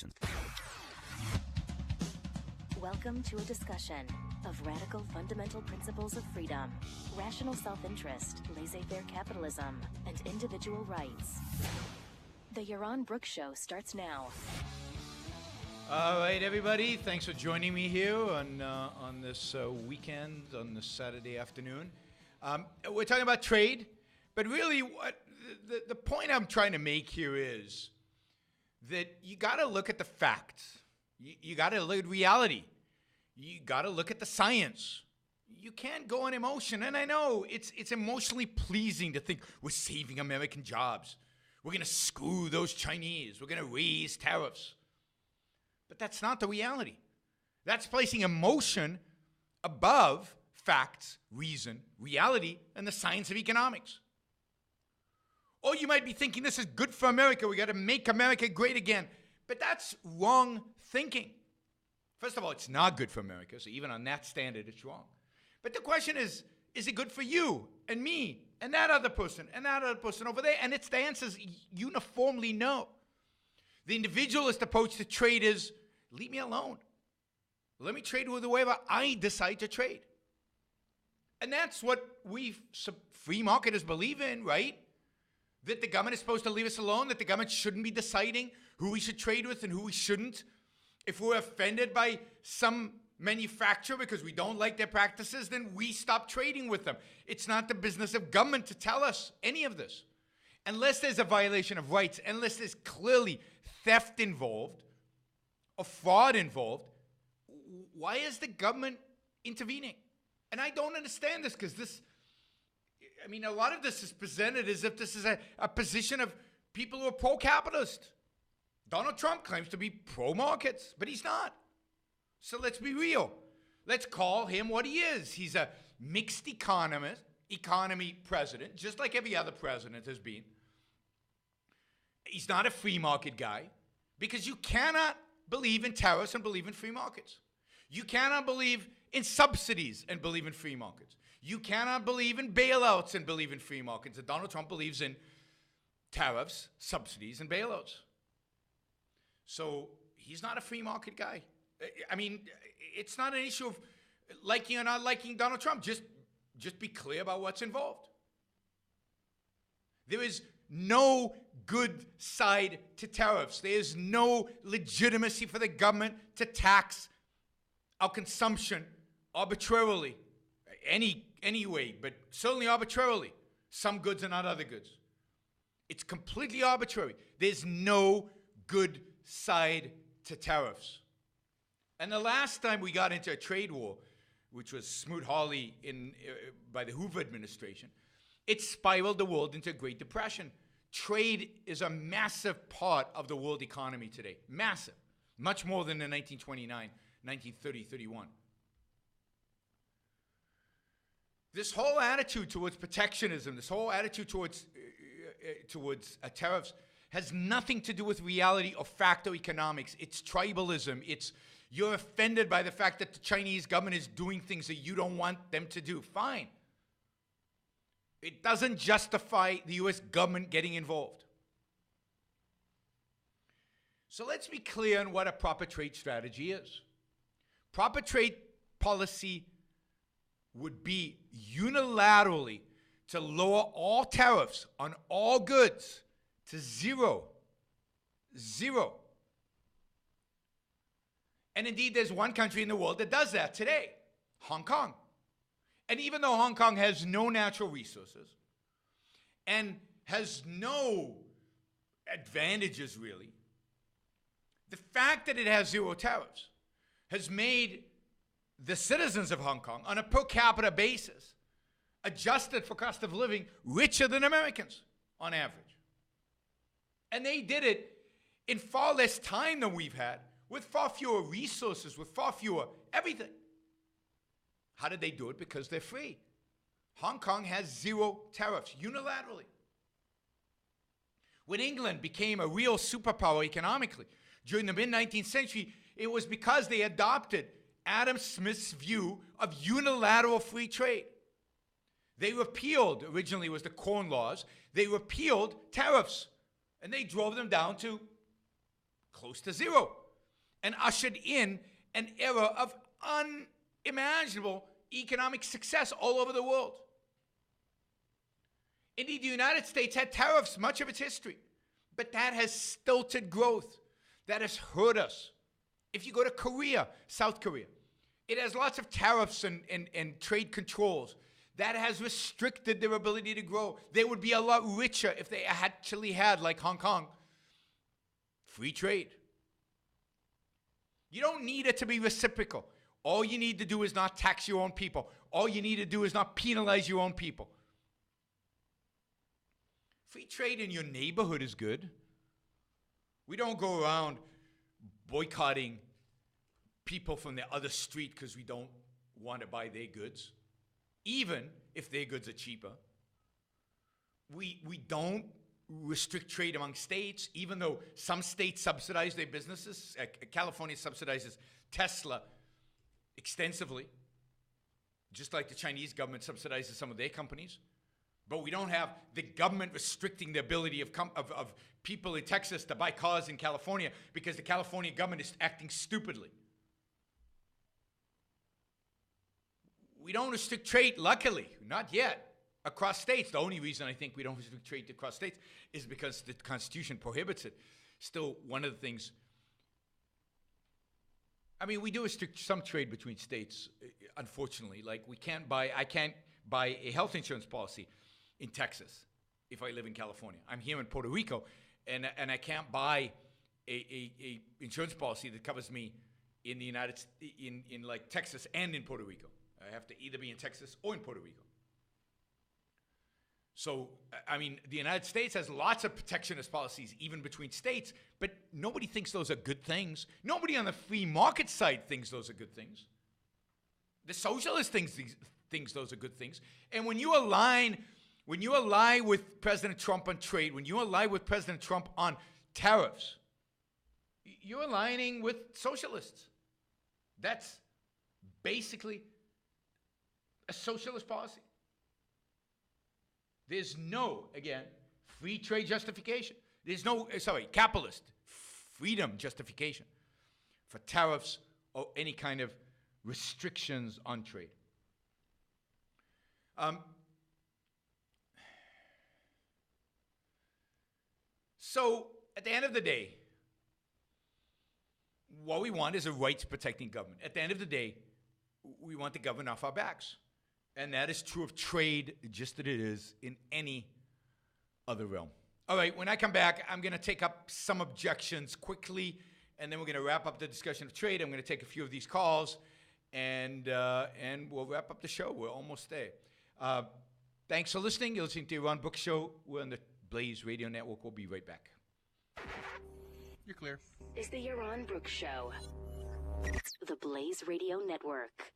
Welcome to a discussion of radical fundamental principles of freedom, rational self-interest, laissez-faire capitalism, and individual rights. The Yaron Brook Show starts now. All right, everybody. Thanks for joining me here on this weekend, on this Saturday afternoon. We're talking about trade, but really what the point I'm trying to make here is that you got to look at the facts. You got to look at reality. You got to look at the science. You can't go on emotion. And I know it's emotionally pleasing to think we're saving American jobs. We're going to screw those Chinese. We're going to raise tariffs. But that's not the reality. That's placing emotion above facts, reason, reality, and the science of economics. Or you might be thinking this is good for America. We got to make America great again. But that's wrong thinking. First of all, it's not good for America. So even on that standard, it's wrong. But the question is it good for you and me and that other person over there? And the answer is uniformly no. The individualist approach to trade is, leave me alone. Let me trade with whoever I decide to trade. And that's what we free marketers believe in, right? That the government is supposed to leave us alone, that the government shouldn't be deciding who we should trade with and who we shouldn't. If we're offended by some manufacturer because we don't like their practices, then we stop trading with them. It's not the business of government to tell us any of this. Unless there's a violation of rights, unless there's clearly theft involved or fraud involved, why is the government intervening? And I don't understand this because a lot of this is presented as if this is a position of people who are pro-capitalist. Donald Trump claims to be pro-markets, but he's not. So let's be real. Let's call him what he is. He's a mixed economy president, just like every other president has been. He's not a free market guy because you cannot believe in tariffs and believe in free markets. You cannot believe in subsidies and believe in free markets. You cannot believe in bailouts and believe in free markets. And Donald Trump believes in tariffs, subsidies, and bailouts. So he's not a free market guy. I mean, it's not an issue of liking or not liking Donald Trump. Just be clear about what's involved. There is no good side to tariffs. There is no legitimacy for the government to tax our consumption arbitrarily. Any any way, but certainly arbitrarily, some goods and not other goods. It's completely arbitrary. There's no good side to tariffs. And the last time we got into a trade war, which was Smoot-Hawley by the Hoover administration, it spiraled the world into a Great Depression. Trade is a massive part of the world economy today. Massive. Much more than in 1929, 1930, 31. This whole attitude towards protectionism, this whole attitude towards tariffs has nothing to do with reality or fact or economics. It's tribalism. You're offended by the fact that the Chinese government is doing things that you don't want them to do. Fine. It doesn't justify the U.S. government getting involved. So let's be clear on what a proper trade strategy is. Proper trade policy would be unilaterally to lower all tariffs on all goods to zero. Zero. And indeed, there's one country in the world that does that today, Hong Kong. And even though Hong Kong has no natural resources and has no advantages really, the fact that it has zero tariffs has made the citizens of Hong Kong, on a per capita basis, adjusted for cost of living, richer than Americans on average. And they did it in far less time than we've had, with far fewer resources, with far fewer everything. How did they do it? Because they're free. Hong Kong has zero tariffs, unilaterally. When England became a real superpower economically during the mid-19th century, it was because they adopted Adam Smith's view of unilateral free trade. They repealed, originally it was the Corn Laws, they repealed tariffs, and they drove them down to close to zero, and ushered in an era of unimaginable economic success all over the world. Indeed, the United States had tariffs much of its history, but that has stilted growth. That has hurt us. If you go to Korea, South Korea, it has lots of tariffs and trade controls. That has restricted their ability to grow. They would be a lot richer if they actually had, like Hong Kong, free trade. You don't need it to be reciprocal. All you need to do is not tax your own people. All you need to do is not penalize your own people. Free trade in your neighborhood is good. We don't go around boycotting people from the other street because we don't want to buy their goods, even if their goods are cheaper. We don't restrict trade among states, even though some states subsidize their businesses. California subsidizes Tesla extensively, just like the Chinese government subsidizes some of their companies. But we don't have the government restricting the ability of people in Texas to buy cars in California because the California government is acting stupidly. We don't restrict trade, luckily, not yet, across states. The only reason I think we don't restrict trade across states is because the Constitution prohibits it. Still, one of the things, I mean, we do restrict some trade between states, unfortunately. Like I can't buy a health insurance policy in Texas if I live in California. I'm here in Puerto Rico, and I can't buy a insurance policy that covers me in the in like Texas and in Puerto Rico. I have to either be in Texas or in Puerto Rico. So, I mean, the United States has lots of protectionist policies, even between states, but nobody thinks those are good things. Nobody on the free market side thinks those are good things. The socialist thinks those are good things. And when you align with President Trump on trade, when you align with President Trump on tariffs, you're aligning with socialists. That's basically a socialist policy. There's no, again, free trade justification. There's no, capitalist freedom justification for tariffs or any kind of restrictions on trade. So, at the end of the day, what we want is a rights-protecting government. At the end of the day, we want the government off our backs. And that is true of trade, just as it is in any other realm. All right, when I come back, I'm going to take up some objections quickly, and then we're going to wrap up the discussion of trade. I'm going to take a few of these calls, and we'll wrap up the show. We're almost there. Thanks for listening. You're listening to the Yaron Brook Show. We're on the Blaze Radio Network. We'll be right back. You're clear. Is the Yaron Brook Show. The Blaze Radio Network.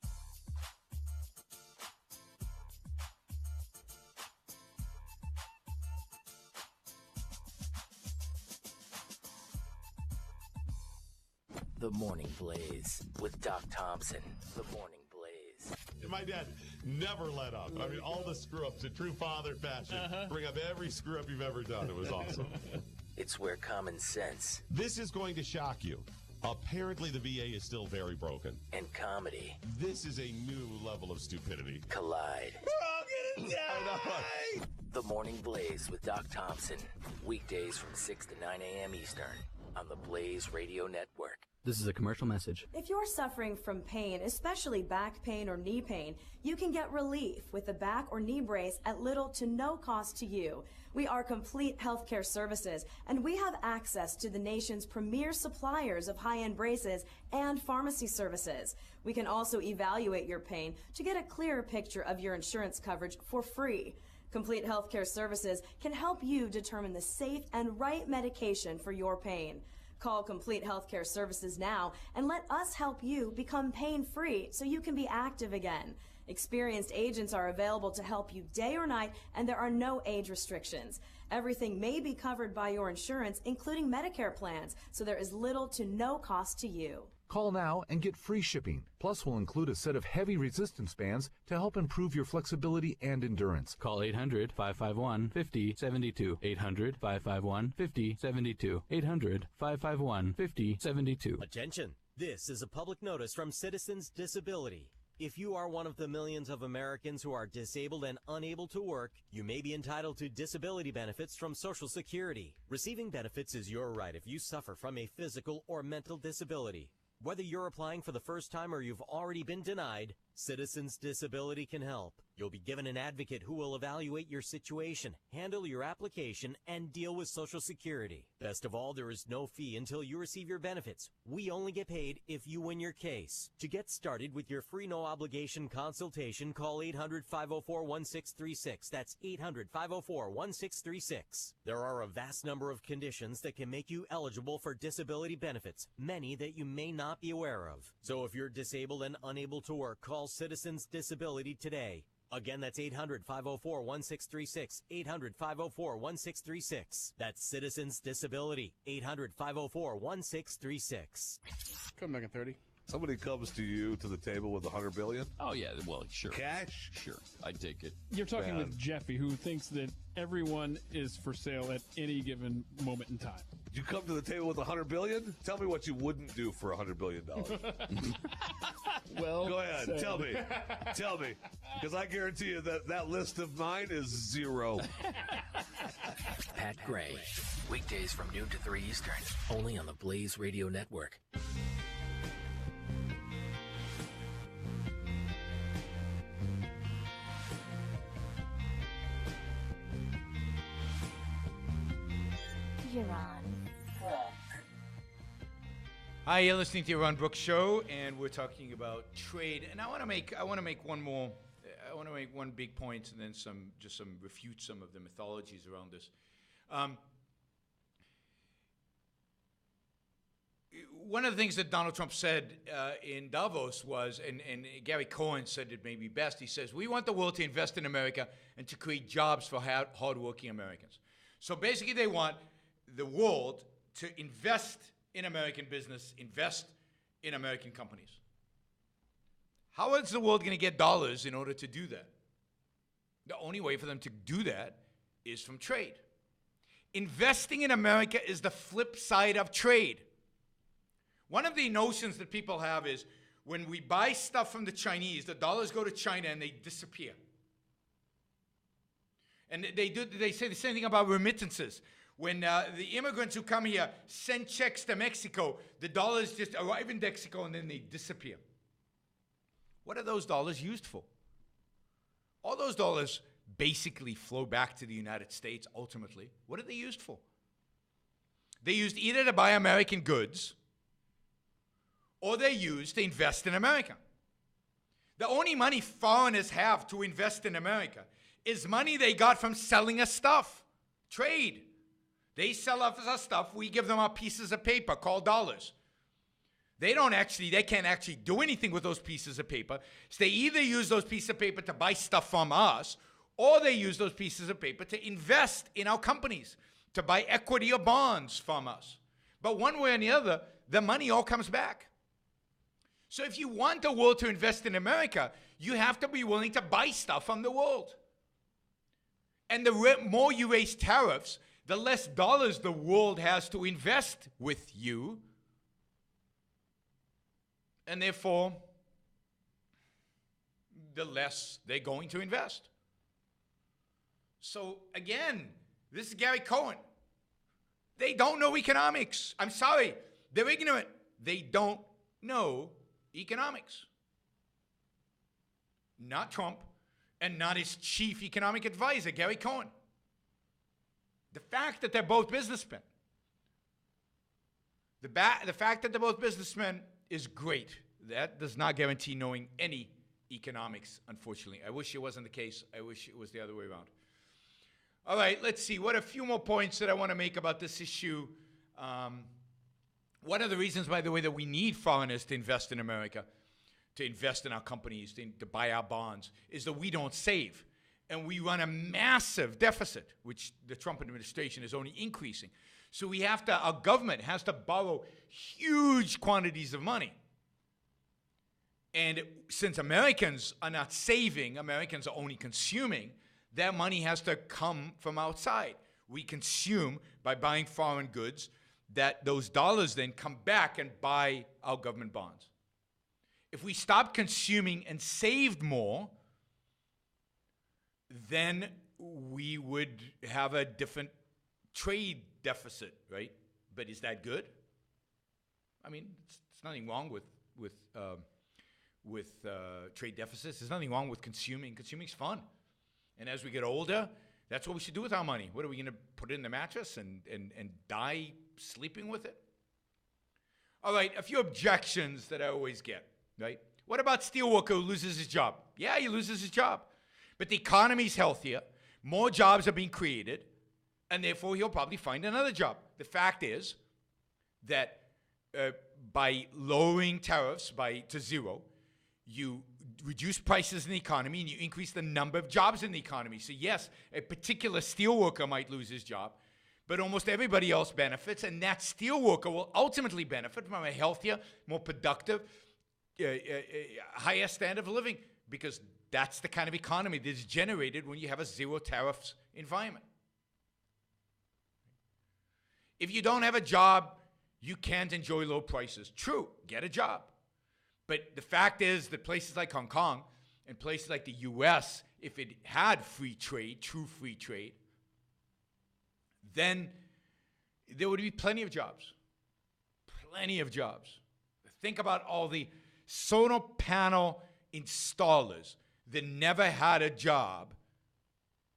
The Morning Blaze with Doc Thompson. The Morning Blaze. My dad never let up. I mean, all the screw-ups, in true father fashion. Bring up every screw-up you've ever done. It was awesome. It's where common sense. This is going to shock you. Apparently, the VA is still very broken. And comedy. This is a new level of stupidity. Collide. We're all gonna die! The Morning Blaze with Doc Thompson. Weekdays from 6 to 9 a.m. Eastern on the Blaze Radio Network. This is a commercial message. If you're suffering from pain, especially back pain or knee pain, you can get relief with a back or knee brace at little to no cost to you. We are Complete Healthcare Services, and we have access to the nation's premier suppliers of high-end braces and pharmacy services. We can also evaluate your pain to get a clearer picture of your insurance coverage for free. Complete Healthcare Services can help you determine the safe and right medication for your pain. Call Complete Healthcare Services now and let us help you become pain-free so you can be active again. Experienced agents are available to help you day or night, and there are no age restrictions. Everything may be covered by your insurance, including Medicare plans, so there is little to no cost to you. Call now and get free shipping. Plus, we'll include a set of heavy resistance bands to help improve your flexibility and endurance. Call 800-551-5072. 800-551-5072. 800-551-5072. Attention! This is a public notice from Citizens Disability. If you are one of the millions of Americans who are disabled and unable to work, you may be entitled to disability benefits from Social Security. Receiving benefits is your right if you suffer from a physical or mental disability. Whether you're applying for the first time or you've already been denied, Citizens Disability can help. You'll be given an advocate who will evaluate your situation, handle your application, and deal with Social Security. Best of all, there is no fee until you receive your benefits. We only get paid if you win your case. To get started with your free no-obligation consultation, call 800-504-1636. That's 800-504-1636. There are a vast number of conditions that can make you eligible for disability benefits, many that you may not be aware of. So if you're disabled and unable to work, call Citizens Disability today. Again, that's 800-504-1636, 800-504-1636. That's Citizens Disability, 800-504-1636. Come back at 30. Somebody comes to you to the table with $100 billion. Oh yeah, well, sure. Cash? Sure, I'd take it. You're talking Man. with Jeffy, who thinks that everyone is for sale at any given moment in time. You come to the table with $100 billion? Tell me what you wouldn't do for $100 billion. Well, go ahead. said. Tell me. Because I guarantee you that list of mine is zero. Pat Gray. Weekdays from noon to 3 Eastern. Only on the Blaze Radio Network. Yaron Brook. Hi, you're listening to the Yaron Brook Show, and we're talking about trade. And I want to make one big point, and then refute some of the mythologies around this. One of the things that Donald Trump said in Davos was, and Gary Cohen said it maybe best, he says, we want the world to invest in America and to create jobs for hardworking Americans. So basically they want the world to invest in American business, invest in American companies. How is the world going to get dollars in order to do that? The only way for them to do that is from trade. Investing in America is the flip side of trade. One of the notions that people have is when we buy stuff from the Chinese, the dollars go to China and they disappear. And they say the same thing about remittances. When the immigrants who come here send checks to Mexico, the dollars just arrive in Mexico and then they disappear. What are those dollars used for? All those dollars basically flow back to the United States ultimately. What are they used for? They're used either to buy American goods or they're used to invest in America. The only money foreigners have to invest in America is money they got from selling us stuff. Trade. They sell us our stuff, we give them our pieces of paper called dollars. They can't actually do anything with those pieces of paper. So they either use those pieces of paper to buy stuff from us, or they use those pieces of paper to invest in our companies, to buy equity or bonds from us. But one way or the other, the money all comes back. So if you want the world to invest in America, you have to be willing to buy stuff from the world. And the more you raise tariffs, the less dollars the world has to invest with you. And therefore, the less they're going to invest. So again, this is Gary Cohen. They don't know economics. I'm sorry. They're ignorant. They don't know economics. Not Trump and not his chief economic advisor, Gary Cohen. The fact that they're both businessmen. The fact that they're both businessmen is great. That does not guarantee knowing any economics, unfortunately. I wish it wasn't the case. I wish it was the other way around. All right, let's see. What are a few more points that I want to make about this issue? One of the reasons, by the way, that we need foreigners to invest in America, to invest in our companies, to buy our bonds, is that we don't save. And we run a massive deficit, which the Trump administration is only increasing. So our government has to borrow huge quantities of money. And since Americans are not saving, Americans are only consuming, that money has to come from outside. We consume by buying foreign goods, that those dollars then come back and buy our government bonds. If we stop consuming and saved more, then we would have a different trade deficit, right? But is that good? I mean, it's nothing wrong with trade deficits. There's nothing wrong with consuming. Consuming's fun. And as we get older, that's what we should do with our money. What are we going to put it in the mattress and die sleeping with it? All right, a few objections that I always get, right? What about steelworker who loses his job? Yeah, he loses his job. But the economy's healthier, more jobs are being created, and therefore he'll probably find another job. The fact is that by lowering tariffs to zero, you reduce prices in the economy and you increase the number of jobs in the economy. So yes, a particular steelworker might lose his job, but almost everybody else benefits, and that steelworker will ultimately benefit from a healthier, more productive, higher standard of living, because that's the kind of economy that is generated when you have a zero tariffs environment. If you don't have a job, you can't enjoy low prices. True, get a job. But the fact is that places like Hong Kong and places like the U.S., if it had free trade, true free trade, then there would be plenty of jobs. Plenty of jobs. Think about all the solar panel installers that never had a job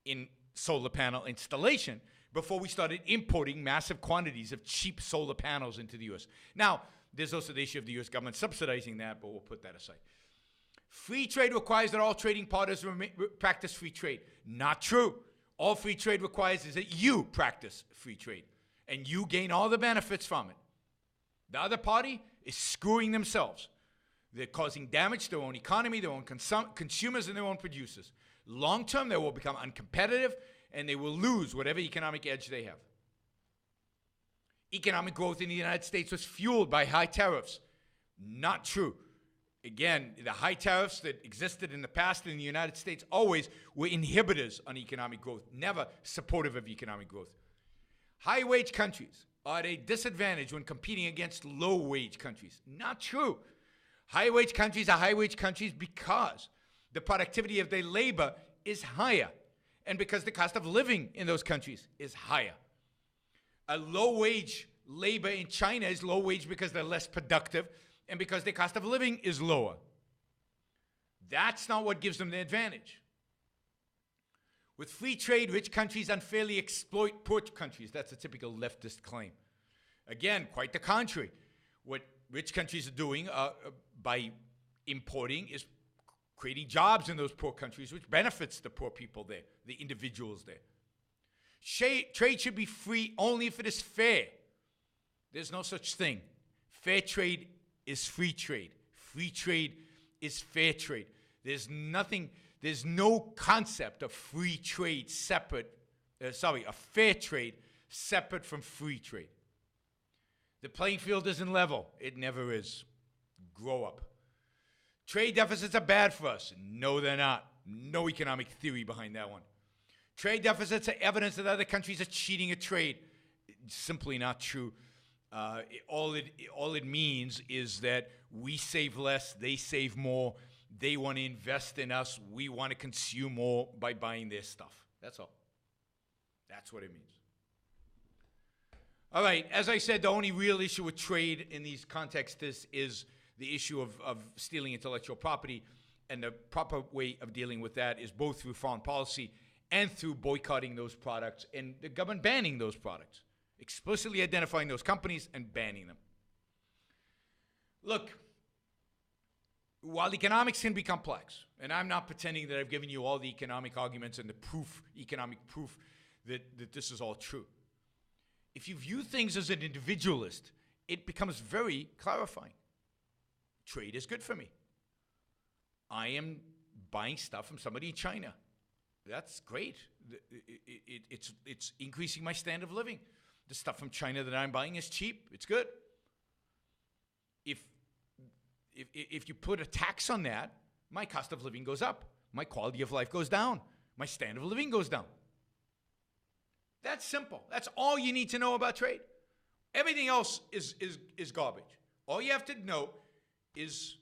in solar panel installation before we started importing massive quantities of cheap solar panels into the U.S. Now, there's also the issue of the U.S. government subsidizing that, but we'll put that aside. Free trade requires that all trading partners practice free trade. Not true. All free trade requires is that you practice free trade, and you gain all the benefits from it. The other party is screwing themselves. They're causing damage to their own economy, their own consumers, and their own producers. Long term, they will become uncompetitive, and they will lose whatever economic edge they have. Economic growth in the United States was fueled by high tariffs. Not true. Again, the high tariffs that existed in the past in the United States always were inhibitors on economic growth, never supportive of economic growth. High-wage countries are at a disadvantage when competing against low-wage countries. Not true. High-wage countries are high-wage countries because the productivity of their labor is higher, and because the cost of living in those countries is higher. A low-wage labor in China is low-wage because they're less productive and because their cost of living is lower. That's not what gives them the advantage. With free trade, rich countries unfairly exploit poor countries. That's a typical leftist claim. Again, quite the contrary. What rich countries are doing by importing is creating jobs in those poor countries, which benefits the poor people there, the individuals there. Trade should be free only if it is fair. There's no such thing. Fair trade is free trade. Free trade is fair trade. There's no concept of free trade of fair trade separate from free trade. The playing field isn't level. It never is. Grow up. Trade deficits are bad for us. No, they're not. No economic theory behind that one. Trade deficits are evidence that other countries are cheating at trade. It's simply not true. All it means is that we save less, they save more. They want to invest in us. We want to consume more by buying their stuff. That's all. That's what it means. All right, as I said, the only real issue with trade in these contexts is the issue of stealing intellectual property, and the proper way of dealing with that is both through foreign policy and through boycotting those products and the government banning those products, explicitly identifying those companies and banning them. Look, while economics can be complex, and I'm not pretending that I've given you all the economic arguments and the economic proof that this is all true. If you view things as an individualist, it becomes very clarifying. Trade is good for me. I am buying stuff from somebody in China. That's great. It's increasing my standard of living. The stuff from China that I'm buying is cheap. It's good. If you put a tax on that, my cost of living goes up. My quality of life goes down. My standard of living goes down. That's simple. That's all you need to know about trade. Everything else is garbage. All you have to know is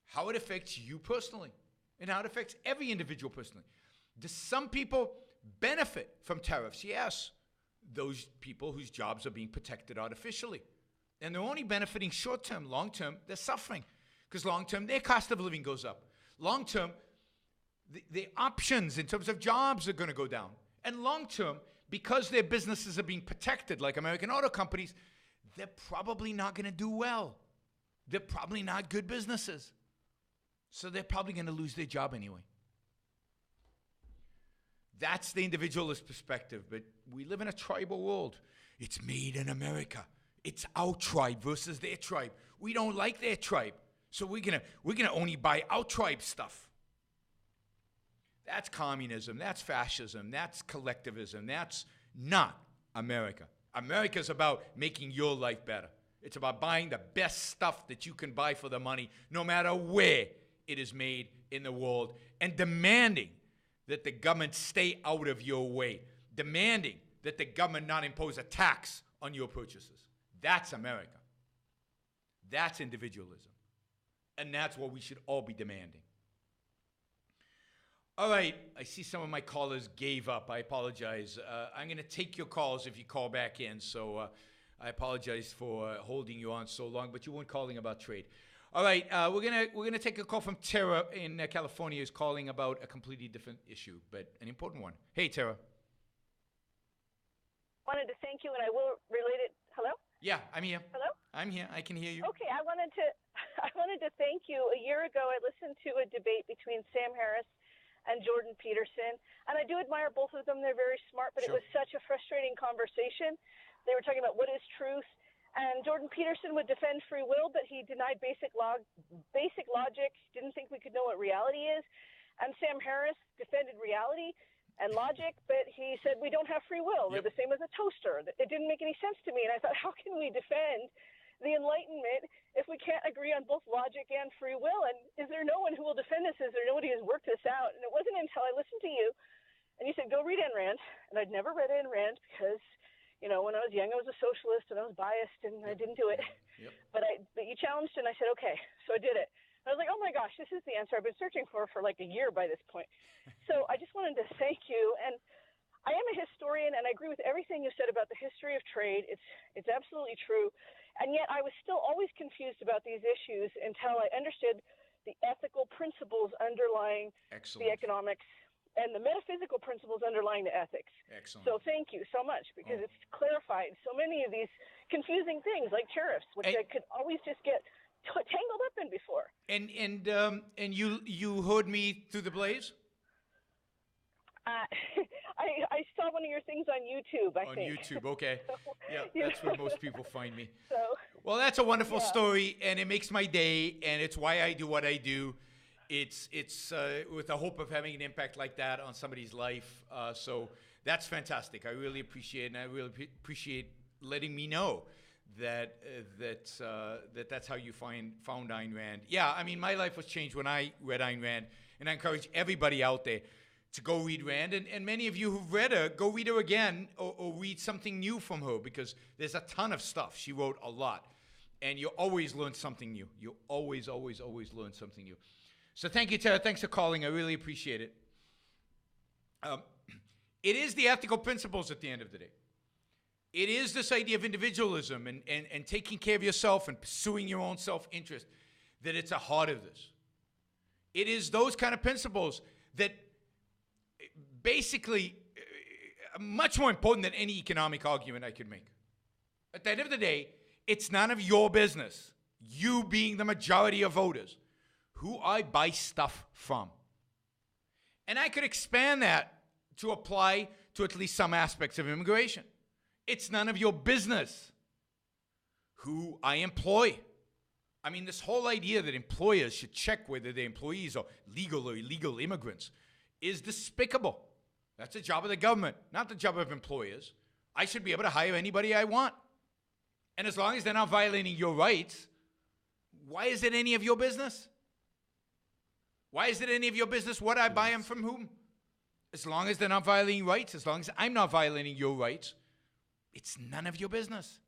how it affects you personally and how it affects every individual personally. Do some people benefit from tariffs? Yes. Those people whose jobs are being protected artificially. And they're only benefiting short-term. Long-term, they're suffering because long-term, their cost of living goes up. Long-term, the options in terms of jobs are going to go down. And long-term, because their businesses are being protected, like American auto companies, they're probably not going to do well. They're probably not good businesses. So they're probably going to lose their job anyway. That's the individualist perspective, but we live in a tribal world. It's made in America. It's our tribe versus their tribe. We don't like their tribe, so we're gonna only buy our tribe stuff. That's communism. That's fascism. That's collectivism. That's not America. America's about making your life better. It's about buying the best stuff that you can buy for the money, no matter where it is made in the world, and demanding that the government stay out of your way, demanding that the government not impose a tax on your purchases. That's America. That's individualism. And that's what we should all be demanding. All right, I see some of my callers gave up. I apologize. I'm going to take your calls if you call back in, so I apologize for holding you on so long, but you weren't calling about trade. All right, we're gonna take a call from Tara in California, who's calling about a completely different issue, but an important one. Hey, Tara. Wanted to thank you, and I will relate it. Hello? Yeah, I'm here. Hello? I'm here. I can hear you. Okay, I wanted to thank you. A year ago, I listened to a debate between Sam Harris and Jordan Peterson, and I do admire both of them. They're very smart, but It was such a frustrating conversation. They were talking about what is truth. And Jordan Peterson would defend free will, but he denied basic logic, didn't think we could know what reality is. And Sam Harris defended reality and logic, but he said we don't have free will. We're the same as a toaster. It didn't make any sense to me. And I thought, how can we defend the Enlightenment if we can't agree on both logic and free will? And is there no one who will defend this? Is there nobody who's worked this out? And it wasn't until I listened to you, and you said, go read Ayn Rand. And I'd never read Ayn Rand because when I was young, I was a socialist and I was biased and I didn't do it. Yep. But you challenged and I said, okay, so I did it. And I was like, oh my gosh, this is the answer I've been searching for like a year by this point. So I just wanted to thank you. And I am a historian and I agree with everything you said about the history of trade. It's absolutely true. And yet I was still always confused about these issues until I understood the ethical principles underlying the economics and the metaphysical principles underlying the ethics. Excellent. So thank you so much, because it's clarified so many of these confusing things like tariffs, which I could always just get tangled up in before. And you heard me through the Blaze? I saw one of your things on YouTube, I think. On YouTube, okay. So, yeah, that's where most people find me. So, well, that's a wonderful story, and it makes my day, and it's why I do what I do. It's with the hope of having an impact like that on somebody's life. So that's fantastic. I really appreciate it, and I really appreciate letting me know that's how you found Ayn Rand. Yeah, I mean, my life was changed when I read Ayn Rand, and I encourage everybody out there to go read Rand. And many of you who've read her, go read her again or read something new from her, because there's a ton of stuff. She wrote a lot, and you always learn something new. You always, always, always learn something new. So thank you, Tara. Thanks for calling. I really appreciate it. It is the ethical principles at the end of the day. It is this idea of individualism and taking care of yourself and pursuing your own self-interest that it's a heart of this. It is those kind of principles that basically are much more important than any economic argument I could make. At the end of the day, it's none of your business, you being the majority of voters, who I buy stuff from. And I could expand that to apply to at least some aspects of immigration. It's none of your business who I employ. I mean, this whole idea that employers should check whether their employees are legal or illegal immigrants is despicable. That's the job of the government, not the job of employers. I should be able to hire anybody I want. And as long as they're not violating your rights, why is it any of your business? Why is it any of your business what I buy them from whom? As long as they're not violating rights, as long as I'm not violating your rights, it's none of your business.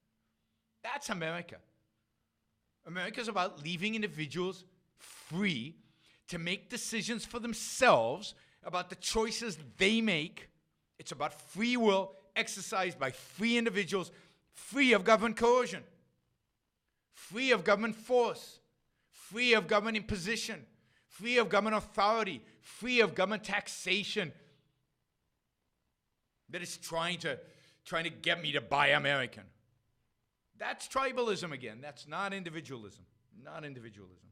That's America. America's about leaving individuals free to make decisions for themselves about the choices they make. It's about free will exercised by free individuals, free of government coercion, free of government force, free of government imposition, free of government authority, free of government taxation that is trying to get me to buy American. That's tribalism again. That's not individualism. Not individualism.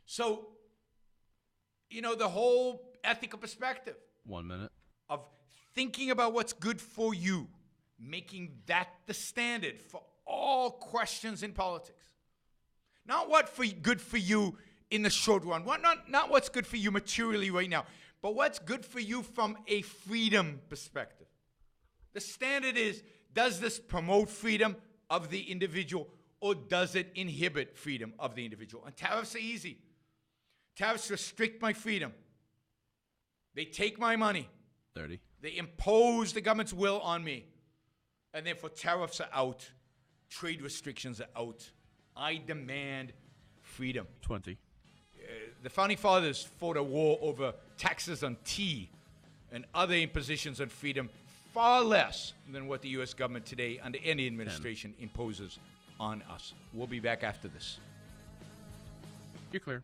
So, the whole ethical perspective. 1 minute. Of thinking about what's good for you, making that the standard for all questions in politics. Not good for you in the short run. Not what's good for you materially right now, but what's good for you from a freedom perspective. The standard is, does this promote freedom of the individual, or does it inhibit freedom of the individual? And tariffs are easy. Tariffs restrict my freedom. They take my money. 30. They impose the government's will on me. And therefore tariffs are out. Trade restrictions are out. I demand freedom. 20. The Founding Fathers fought a war over taxes on tea and other impositions on freedom far less than what the U.S. government today, under any administration, imposes on us. We'll be back after this. You're clear.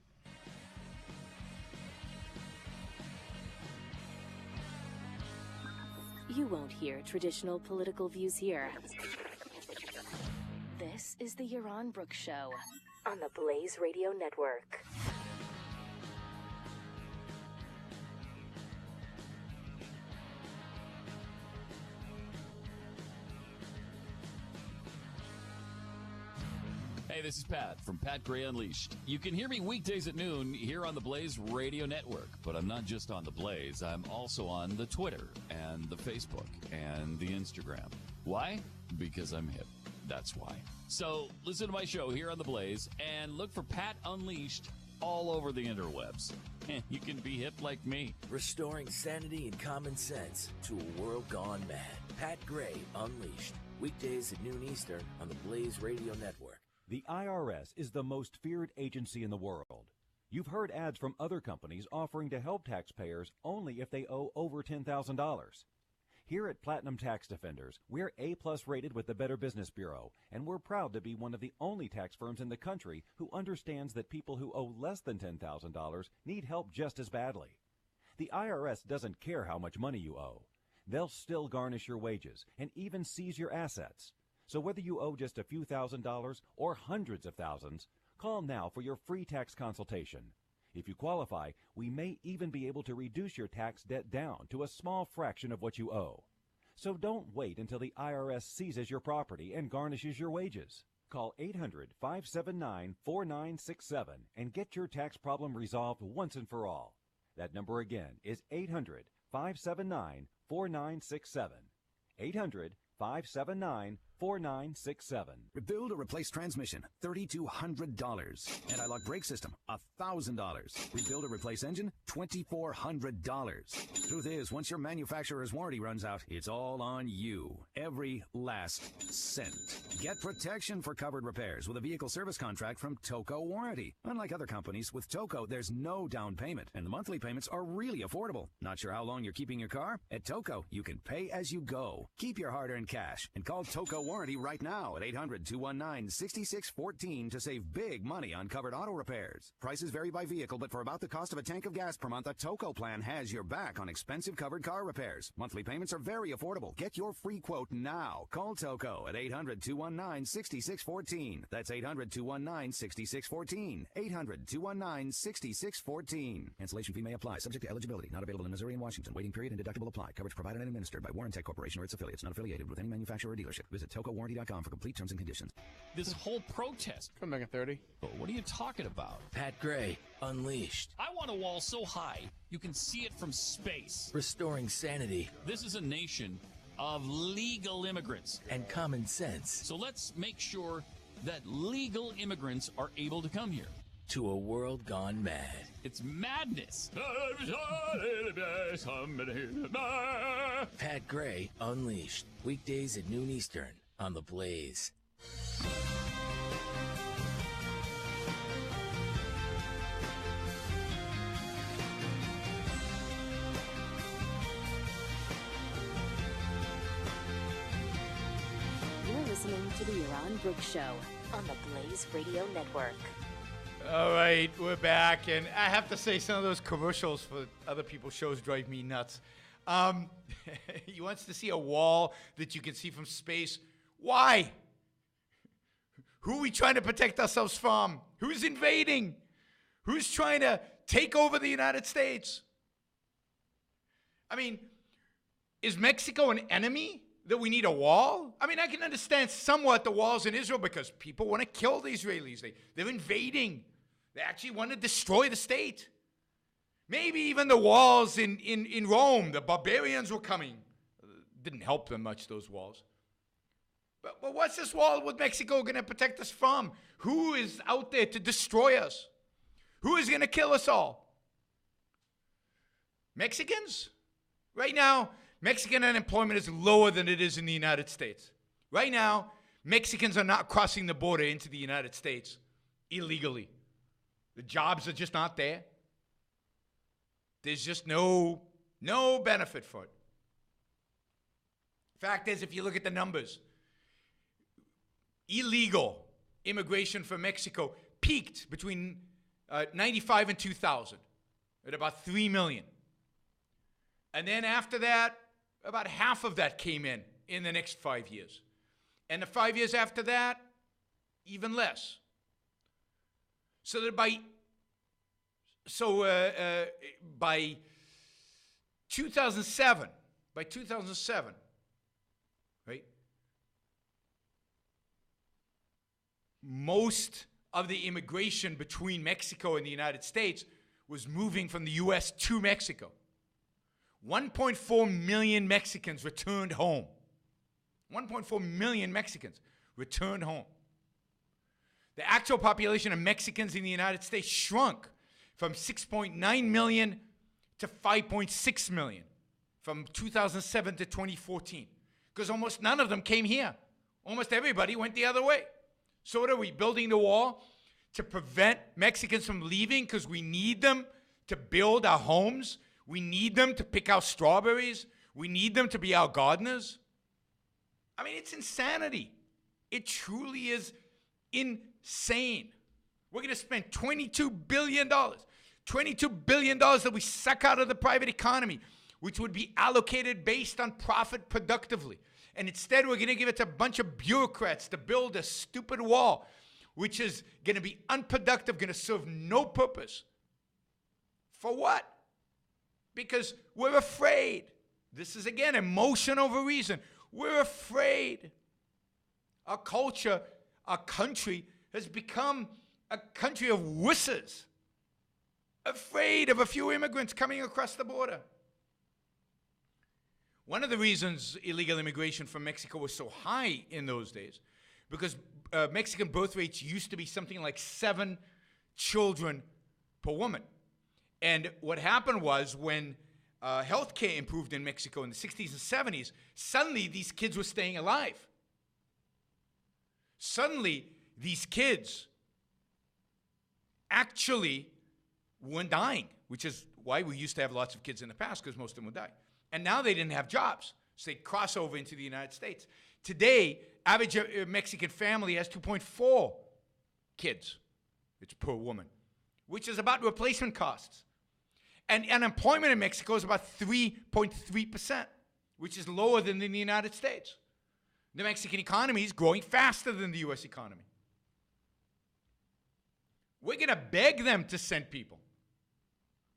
You won't hear traditional political views here. This is the Yaron Brook Show on the Blaze Radio Network. Hey, this is Pat from Pat Gray Unleashed. You can hear me weekdays at noon here on the Blaze Radio Network, but I'm not just on the Blaze. I'm also on the Twitter and the Facebook and the Instagram. Why? Because I'm hip. That's why. So listen to my show here on the Blaze and look for Pat Unleashed all over the interwebs. And you can be hip like me. Restoring sanity and common sense to a world gone mad. Pat Gray Unleashed. Weekdays at noon Eastern on the Blaze Radio Network. The IRS is the most feared agency in the world. You've heard ads from other companies offering to help taxpayers only if they owe over $10,000. Here at Platinum Tax Defenders, we're A-plus rated with the Better Business Bureau, and we're proud to be one of the only tax firms in the country who understands that people who owe less than $10,000 need help just as badly. The IRS doesn't care how much money you owe. They'll still garnish your wages and even seize your assets. So whether you owe just a few $1,000s or hundreds of thousands, call now for your free tax consultation. If you qualify, we may even be able to reduce your tax debt down to a small fraction of what you owe. So don't wait until the IRS seizes your property and garnishes your wages. Call 800-579-4967 and get your tax problem resolved once and for all. That number again is 800-579-4967. 800-579-4967. Rebuild or replace transmission, $3,200. Anti-lock brake system, $1,000. Rebuild or replace engine, $2,400. Truth is, once your manufacturer's warranty runs out, it's all on you. Every last cent. Get protection for covered repairs with a vehicle service contract from Toco Warranty. Unlike other companies, with Toco, there's no down payment, and the monthly payments are really affordable. Not sure how long you're keeping your car? At Toco, you can pay as you go. Keep your hard-earned cash and call Toco Warranty right now at 800-219-6614 to save big money on covered auto repairs. Prices vary by vehicle, but for about the cost of a tank of gas per month, a Toco plan has your back on expensive covered car repairs. Monthly payments are very affordable. Get your free quote now. Call Toco at 800-219-6614. That's 800-219-6614. 800-219-6614. Cancellation fee may apply. Subject to eligibility. Not available in Missouri and Washington. Waiting period and deductible apply. Coverage provided and administered by Warrantech Corporation or its affiliates. Not affiliated with any manufacturer or dealership. Visit TocoWarranty.com for complete terms and conditions. This whole protest. Come back at 30. Oh, what are you talking about? Pat Gray, Unleashed. I want a wall so high you can see it from space. Restoring sanity. This is a nation of legal immigrants. And common sense. So let's make sure that legal immigrants are able to come here. To a world gone mad. It's madness. Pat Gray, Unleashed. Weekdays at noon Eastern on The Blaze. You're listening to the Yaron Brook Show on the Blaze Radio Network. All right, we're back, and I have to say some of those commercials for other people's shows drive me nuts. He wants to see a wall that you can see from space. Why? Who are we trying to protect ourselves from? Who's invading? Who's trying to take over the United States? I mean, is Mexico an enemy that we need a wall? I mean, I can understand somewhat the walls in Israel because people want to kill the Israelis. They're invading. They actually want to destroy the state. Maybe even the walls in Rome, the barbarians were coming. Didn't help them much, those walls. But what's this wall with Mexico going to protect us from? Who is out there to destroy us? Who is going to kill us all? Mexicans? Right now, Mexican unemployment is lower than it is in the United States. Right now, Mexicans are not crossing the border into the United States illegally. The jobs are just not there. There's just no benefit for it. Fact is, if you look at the numbers, illegal immigration from Mexico peaked between 95 and 2000 at about 3 million. And then after that, about half of that came in the next 5 years. And the 5 years after that, even less. So that by 2007, right, most of the immigration between Mexico and the United States was moving from the U.S. to Mexico. 1.4 million Mexicans returned home. 1.4 million Mexicans returned home. The actual population of Mexicans in the United States shrunk from 6.9 million to 5.6 million from 2007 to 2014 because almost none of them came here. Almost everybody went the other way. So what are we, building the wall to prevent Mexicans from leaving because we need them to build our homes? We need them to pick our strawberries? We need them to be our gardeners? I mean, it's insanity. It truly is insane. We're going to spend $22 billion. $22 billion that we suck out of the private economy, which would be allocated based on profit productively. And instead, we're going to give it to a bunch of bureaucrats to build a stupid wall, which is going to be unproductive, going to serve no purpose. For what? Because we're afraid. This is, again, emotion over reason. We're afraid. Our culture, our country has become a country of wusses, afraid of a few immigrants coming across the border. One of the reasons illegal immigration from Mexico was so high in those days, because Mexican birth rates used to be something like 7 children per woman. And what happened was when healthcare improved in Mexico in the 60s and 70s, suddenly these kids were staying alive. Suddenly, these kids actually weren't dying, which is why we used to have lots of kids in the past, because most of them would die. And now they didn't have jobs, so they'd cross over into the United States. Today, average Mexican family has 2.4 kids. It's per woman, which is about replacement costs. And unemployment in Mexico is about 3.3%, which is lower than in the United States. The Mexican economy is growing faster than the U.S. economy. We're going to beg them to send people.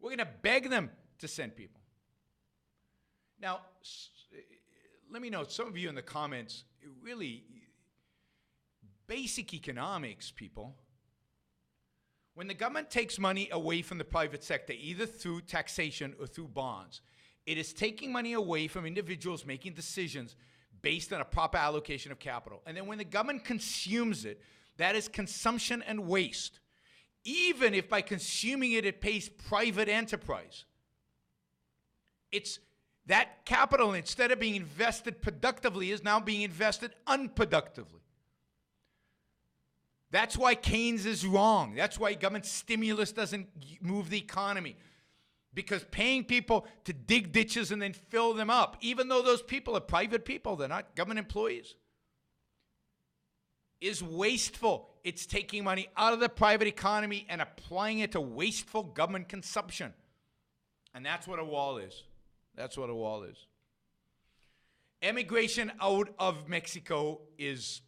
We're going to beg them to send people. Now, let me know, some of you in the comments, really, basic economics, people. When the government takes money away from the private sector, either through taxation or through bonds, it is taking money away from individuals making decisions based on a proper allocation of capital. And then when the government consumes it, that is consumption and waste. Even if by consuming it, it pays private enterprise. It's that capital, instead of being invested productively, is now being invested unproductively. That's why Keynes is wrong. That's why government stimulus doesn't move the economy. Because paying people to dig ditches and then fill them up, even though those people are private people, they're not government employees, is wasteful. It's taking money out of the private economy and applying it to wasteful government consumption. And that's what a wall is. That's what a wall is. Immigration out of Mexico is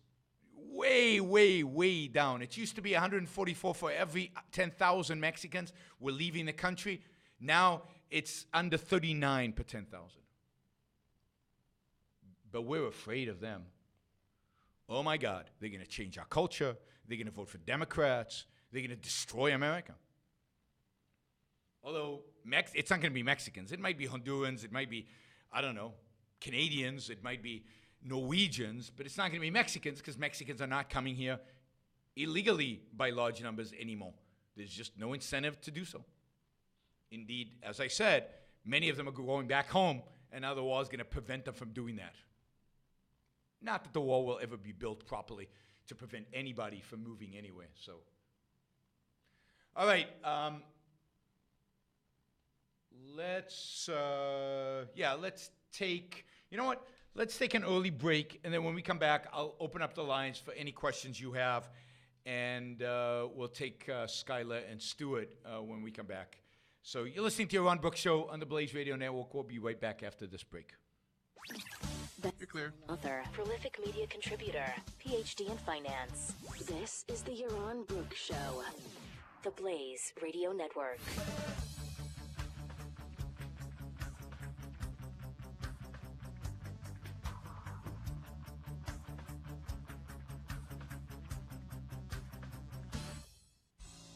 way, way, way down. It used to be 144 for every 10,000 Mexicans were leaving the country. Now it's under 39 per 10,000. But we're afraid of them. Oh my God, they're going to change our culture. They're going to vote for Democrats. They're going to destroy America. Although it's not going to be Mexicans. It might be Hondurans. It might be, I don't know, Canadians. It might be Norwegians. But it's not going to be Mexicans, because Mexicans are not coming here illegally by large numbers anymore. There's just no incentive to do so. Indeed, as I said, many of them are going back home, and now the wall is going to prevent them from doing that. Not that the wall will ever be built properly to prevent anybody from moving anywhere. So, all right, let's take, you know what? Let's take an early break, and then when we come back, I'll open up the lines for any questions you have, and we'll take Skylar and Stuart when we come back. So you're listening to Yaron Brook Show on the Blaze Radio Network. We'll be right back after this break. You're clear. Author, prolific media contributor, PhD in finance. This is the Yaron Brook Show, the Blaze Radio Network.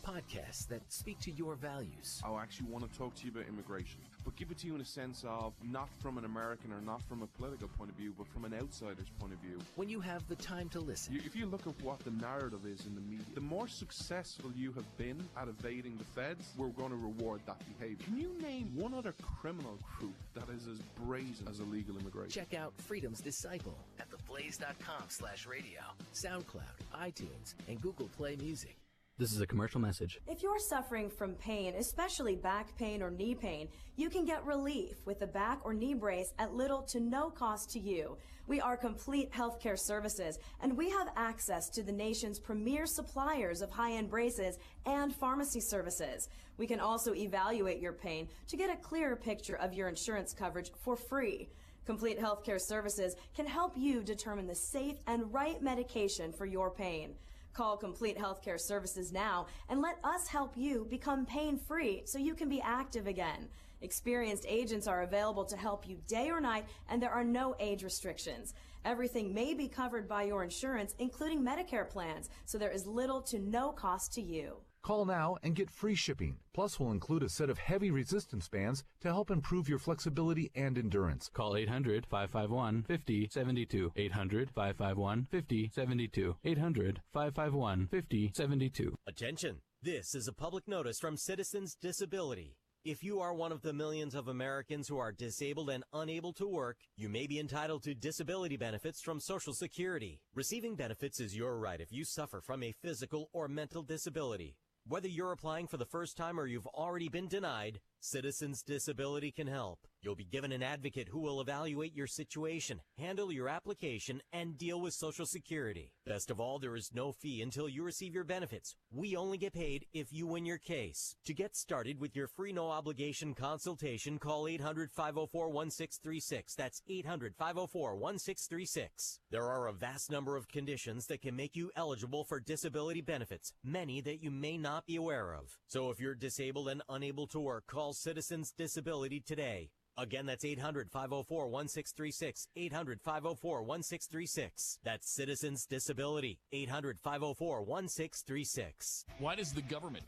Podcasts that speak to your values. I actually want to talk to you about immigration, but give it to you in a sense of not from an American or not from a political point of view, but from an outsider's point of view. When you have the time to listen. If you look at what the narrative is in the media, the more successful you have been at evading the feds, we're going to reward that behavior. Can you name one other criminal group that is as brazen as illegal immigration? Check out Freedom's Disciple at theblaze.com/radio, SoundCloud, iTunes, and Google Play Music. This is a commercial message. If you're suffering from pain, especially back pain or knee pain, you can get relief with a back or knee brace at little to no cost to you. We are complete healthcare services, and we have access to the nation's premier suppliers of high-end braces and pharmacy services. We can also evaluate your pain to get a clearer picture of your insurance coverage for free. Complete Healthcare Services can help you determine the safe and right medication for your pain. Call Complete Healthcare Services now and let us help you become pain-free so you can be active again. Experienced agents are available to help you day or night, and there are no age restrictions. Everything may be covered by your insurance, including Medicare plans, so there is little to no cost to you. Call now and get free shipping. Plus, we'll include a set of heavy resistance bands to help improve your flexibility and endurance. Call 800-551-5072. 800-551-5072. 800-551-5072. Attention! This is a public notice from Citizens Disability. If you are one of the millions of Americans who are disabled and unable to work, you may be entitled to disability benefits from Social Security. Receiving benefits is your right if you suffer from a physical or mental disability. Whether you're applying for the first time or you've already been denied, Citizens Disability can help. You'll be given an advocate who will evaluate your situation, handle your application, and deal with Social Security. Best of all, there is no fee until you receive your benefits. We only get paid if you win your case. To get started with your free no-obligation consultation, call 800-504-1636. That's 800-504-1636. There are a vast number of conditions that can make you eligible for disability benefits, many that you may not be aware of. So if you're disabled and unable to work, call Citizens Disability today. Again, that's 800-504-1636, 800-504-1636. That's Citizens Disability, 800-504-1636. Why does the government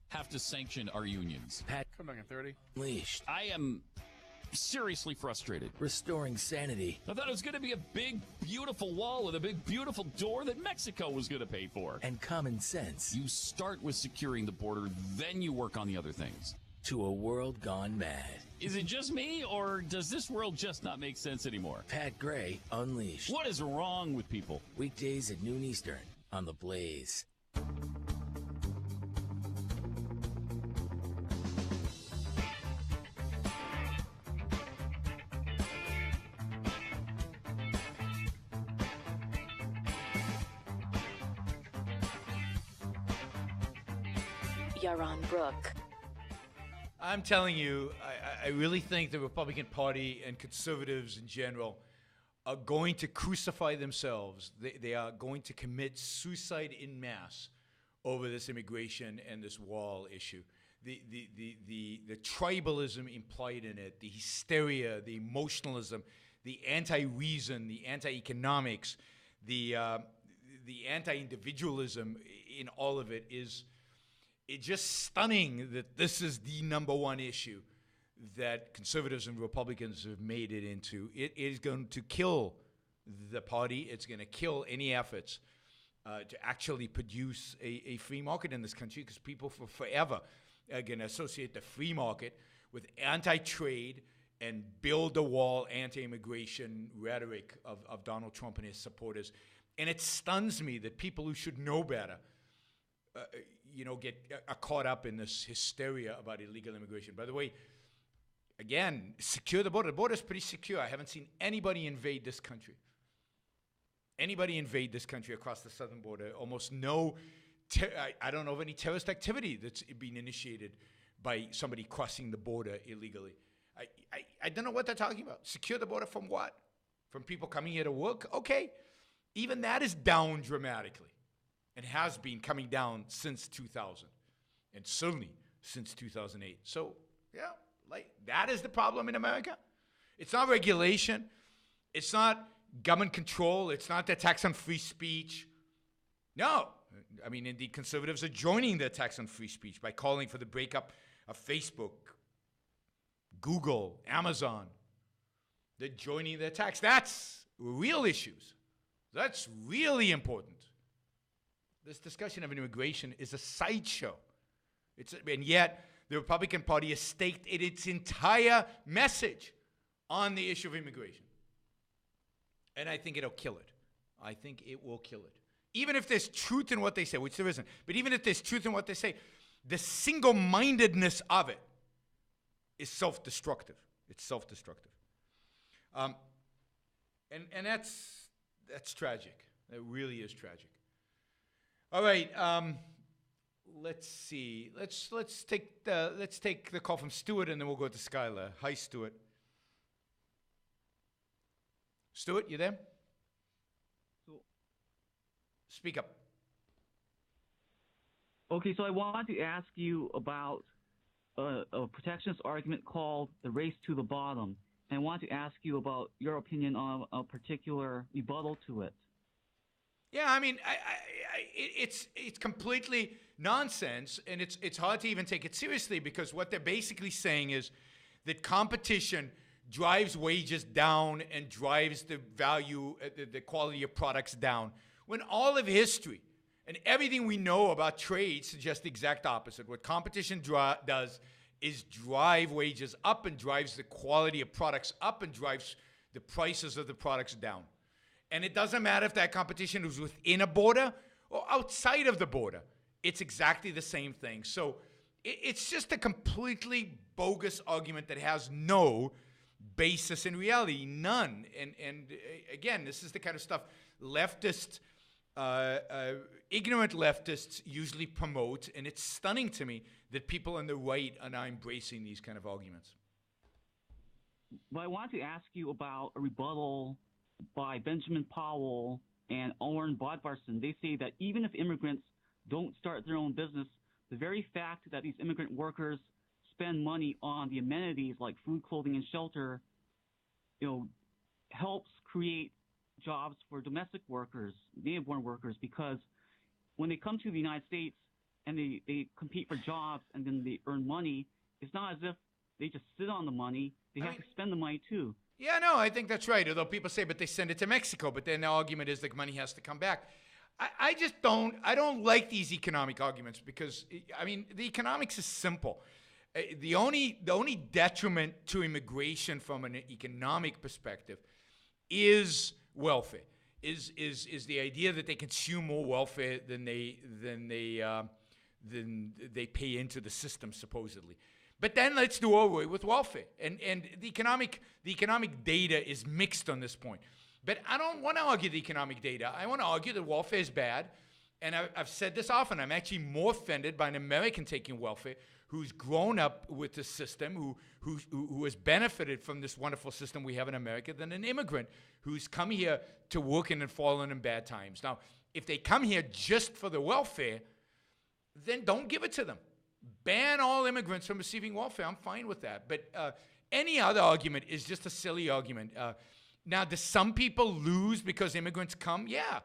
have to sanction our unions? Pat, Come back in 30. Unleashed. I am seriously frustrated. Restoring sanity. I thought it was going to be a big, beautiful wall with a big, beautiful door that Mexico was going to pay for. And common sense. You start with securing the border, then you work on the other things. To a world gone mad. Is it just me, or does this world just not make sense anymore? Pat Gray Unleashed. What is wrong with people? Weekdays at noon Eastern on The Blaze. Yaron Brook. I'm telling you, I really think the Republican Party and conservatives in general are going to crucify themselves. They are going to commit suicide in mass over this immigration and this wall issue. The tribalism implied in it, the hysteria, the emotionalism, the anti-reason, the anti-economics, the anti-individualism in all of it is... It's just stunning that this is the number one issue that conservatives and Republicans have made it into. It is going to kill the party. It's going to kill any efforts to actually produce a free market in this country, because people for forever are going to associate the free market with anti-trade and build the wall anti-immigration rhetoric of Donald Trump and his supporters. And it stuns me that people who should know better get caught up in this hysteria about illegal immigration. By the way, again, secure the border. The border is pretty secure. I haven't seen anybody invade this country. Anybody invade this country across the southern border. Almost no, I don't know of any terrorist activity that's being initiated by somebody crossing the border illegally. I don't know what they're talking about. Secure the border from what? From people coming here to work? Okay. Even that is down dramatically. And has been coming down since 2000, and certainly since 2008. So, yeah, that is the problem in America. It's not regulation. It's not government control. It's not the attacks on free speech. No. I mean, indeed, conservatives are joining the attacks on free speech by calling for the breakup of Facebook, Google, Amazon. They're joining the attacks. That's real issues. That's really important. This discussion of immigration is a sideshow. And yet, the Republican Party has staked its entire message on the issue of immigration. And I think it'll kill it. I think it will kill it. even if there's truth in what they say, which there isn't, but even if there's truth in what they say, the single-mindedness of it is self-destructive. It's self-destructive. And that's tragic. It really is tragic. All right, let's see. Let's take the call from Stuart, and then we'll go to Skylar. Hi, Stuart. Stuart, you there? Speak up. Okay, so I want to ask you about a protectionist argument called the race to the bottom. And I want to ask you about your opinion on a particular rebuttal to it. Yeah, I mean, it's completely nonsense, and it's hard to even take it seriously, because what they're basically saying is that competition drives wages down and drives the value, the quality of products down, when all of history and everything we know about trade suggests the exact opposite. What competition does is drive wages up and drives the quality of products up and drives the prices of the products down. And it doesn't matter if that competition is within a border or outside of the border. It's exactly the same thing. So it's just a completely bogus argument that has no basis in reality, none. And again, this is the kind of stuff leftists, ignorant leftists usually promote, and it's stunning to me that people on the right are now embracing these kind of arguments. But I want to ask you about a rebuttal by Benjamin Powell and Oren Bodvarsson. They say that even if immigrants don't start their own business, the very fact that these immigrant workers spend money on the amenities like food, clothing, and shelter, helps create jobs for domestic workers, native-born workers, because when they come to the United States and they compete for jobs and then they earn money, it's not as if they just sit on the money. They have to spend the money too. Yeah, no, I think that's right. Although people say, but they send it to Mexico, but then the argument is the money has to come back. I just don't like these economic arguments, because, I mean, the economics is simple. The only detriment to immigration from an economic perspective is welfare. Is the idea that they consume more welfare than they pay into the system, supposedly. But then let's do away with welfare. And the economic data is mixed on this point. But I don't want to argue the economic data. I want to argue that welfare is bad. And I've said this often. I'm actually more offended by an American taking welfare who's grown up with the system, who has benefited from this wonderful system we have in America, than an immigrant who's come here to work and fallen in bad times. Now, if they come here just for the welfare, then don't give it to them. Ban all immigrants from receiving welfare. I'm fine with that. But any other argument is just a silly argument. Now, do some people lose because immigrants come? Yeah,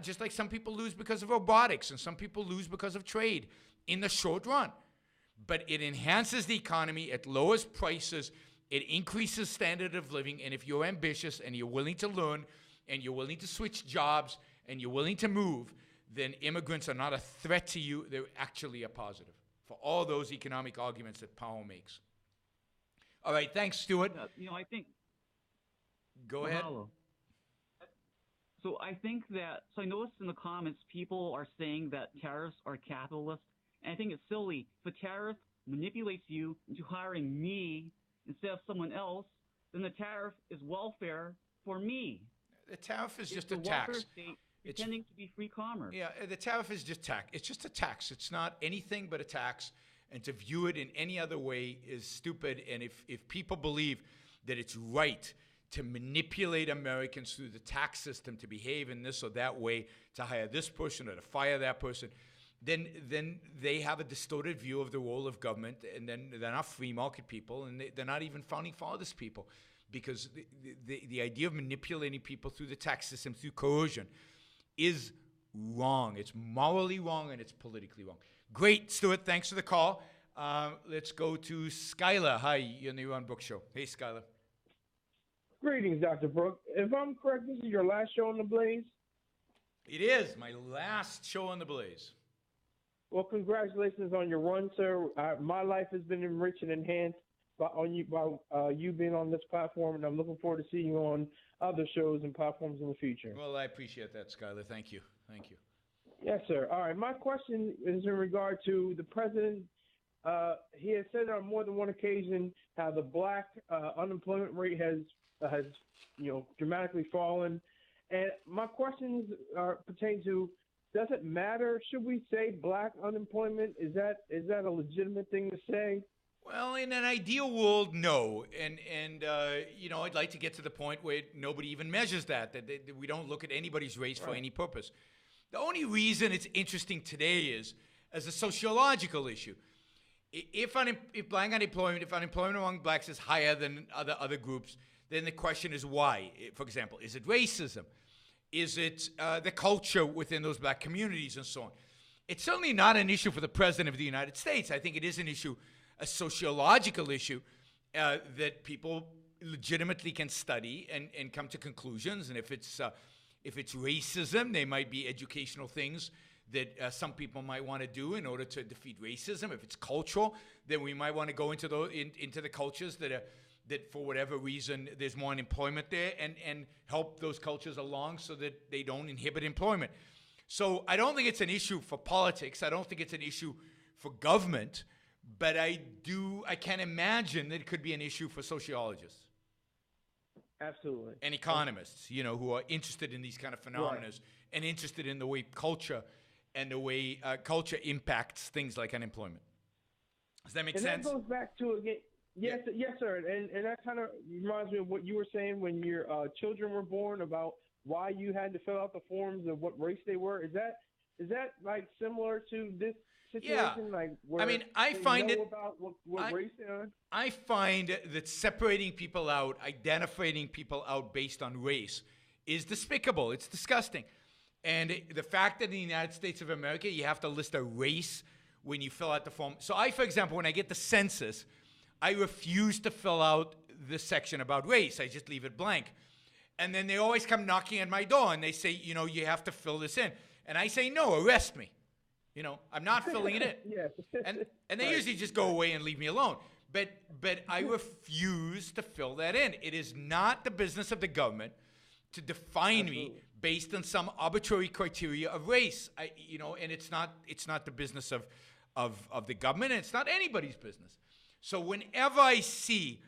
just like some people lose because of robotics and some people lose because of trade in the short run. But it enhances the economy, it lowers prices, it increases standard of living, and if you're ambitious and you're willing to learn and you're willing to switch jobs and you're willing to move, then immigrants are not a threat to you, they're actually a positive for all those economic arguments that Powell makes. All right, thanks, Stuart. I think... Go ahead. So I think that, I noticed in the comments people are saying that tariffs are capitalist, and I think it's silly. If a tariff manipulates you into hiring me instead of someone else, then the tariff is welfare for me. The tariff is just a tax. Pretending to be free commerce. Yeah, the tariff is just tax. It's just a tax. It's not anything but a tax, and to view it in any other way is stupid. And if people believe that it's right to manipulate Americans through the tax system to behave in this or that way, to hire this person or to fire that person, then they have a distorted view of the role of government, and then they're not free market people, and they're not even founding fathers people, because the idea of manipulating people through the tax system, through coercion, is wrong. It's morally wrong, and it's politically wrong. Great, Stuart. Thanks for the call. Let's go to Skylar. Hi, you're on the Yaron Brook Show. Hey, Skylar. Greetings, Dr. Brook. If I'm correct, this is your last show on The Blaze? It is my last show on The Blaze. Well, congratulations on your run, sir. My life has been enriched and enhanced by you being on this platform, and I'm looking forward to seeing you on other shows and platforms in the future. Well, I appreciate that, Skylar. Thank you. Thank you. Yes, sir. All right. My question is in regard to the president. He has said on more than one occasion how the black unemployment rate has dramatically fallen. And my questions pertain to: does it matter? Should we say black unemployment? Is that a legitimate thing to say? Well, in an ideal world, no. And I'd like to get to the point where nobody even measures that we don't look at anybody's race for any purpose. The only reason it's interesting today is as a sociological issue. If black unemployment, if unemployment among blacks is higher than other groups, then the question is why. For example, is it racism? Is it the culture within those black communities and so on? It's certainly not an issue for the President of the United States. I think it is an issue, a sociological issue that people legitimately can study and come to conclusions. And if it's racism, there might be educational things that some people might want to do in order to defeat racism. If it's cultural, then we might want to go into the cultures that for whatever reason there's more unemployment there and help those cultures along so that they don't inhibit employment. So I don't think it's an issue for politics. I don't think it's an issue for government. But I can imagine that it could be an issue for sociologists. Absolutely. And economists, who are interested in these kind of phenomena and interested in the way culture and the way culture impacts things like unemployment. Does that make sense? And that goes back to, again, yes, sir. And that kind of reminds me of what you were saying when your children were born about why you had to fill out the forms of what race they were. Is that like similar to this situation? Yeah. Like where I find it about what race they are? I find that separating people out, identifying people out based on race is despicable. It's disgusting. And the fact that in the United States of America, you have to list a race when you fill out the form. So for example, when I get the census, I refuse to fill out the section about race. I just leave it blank. And then they always come knocking at my door and they say, you have to fill this in. And I say, no, arrest me. I'm not filling it in. Yes. And they usually just go away and leave me alone. But I refuse to fill that in. It is not the business of the government to define me based on some arbitrary criteria of race. And it's not the business of the government, and it's not anybody's business. So whenever I see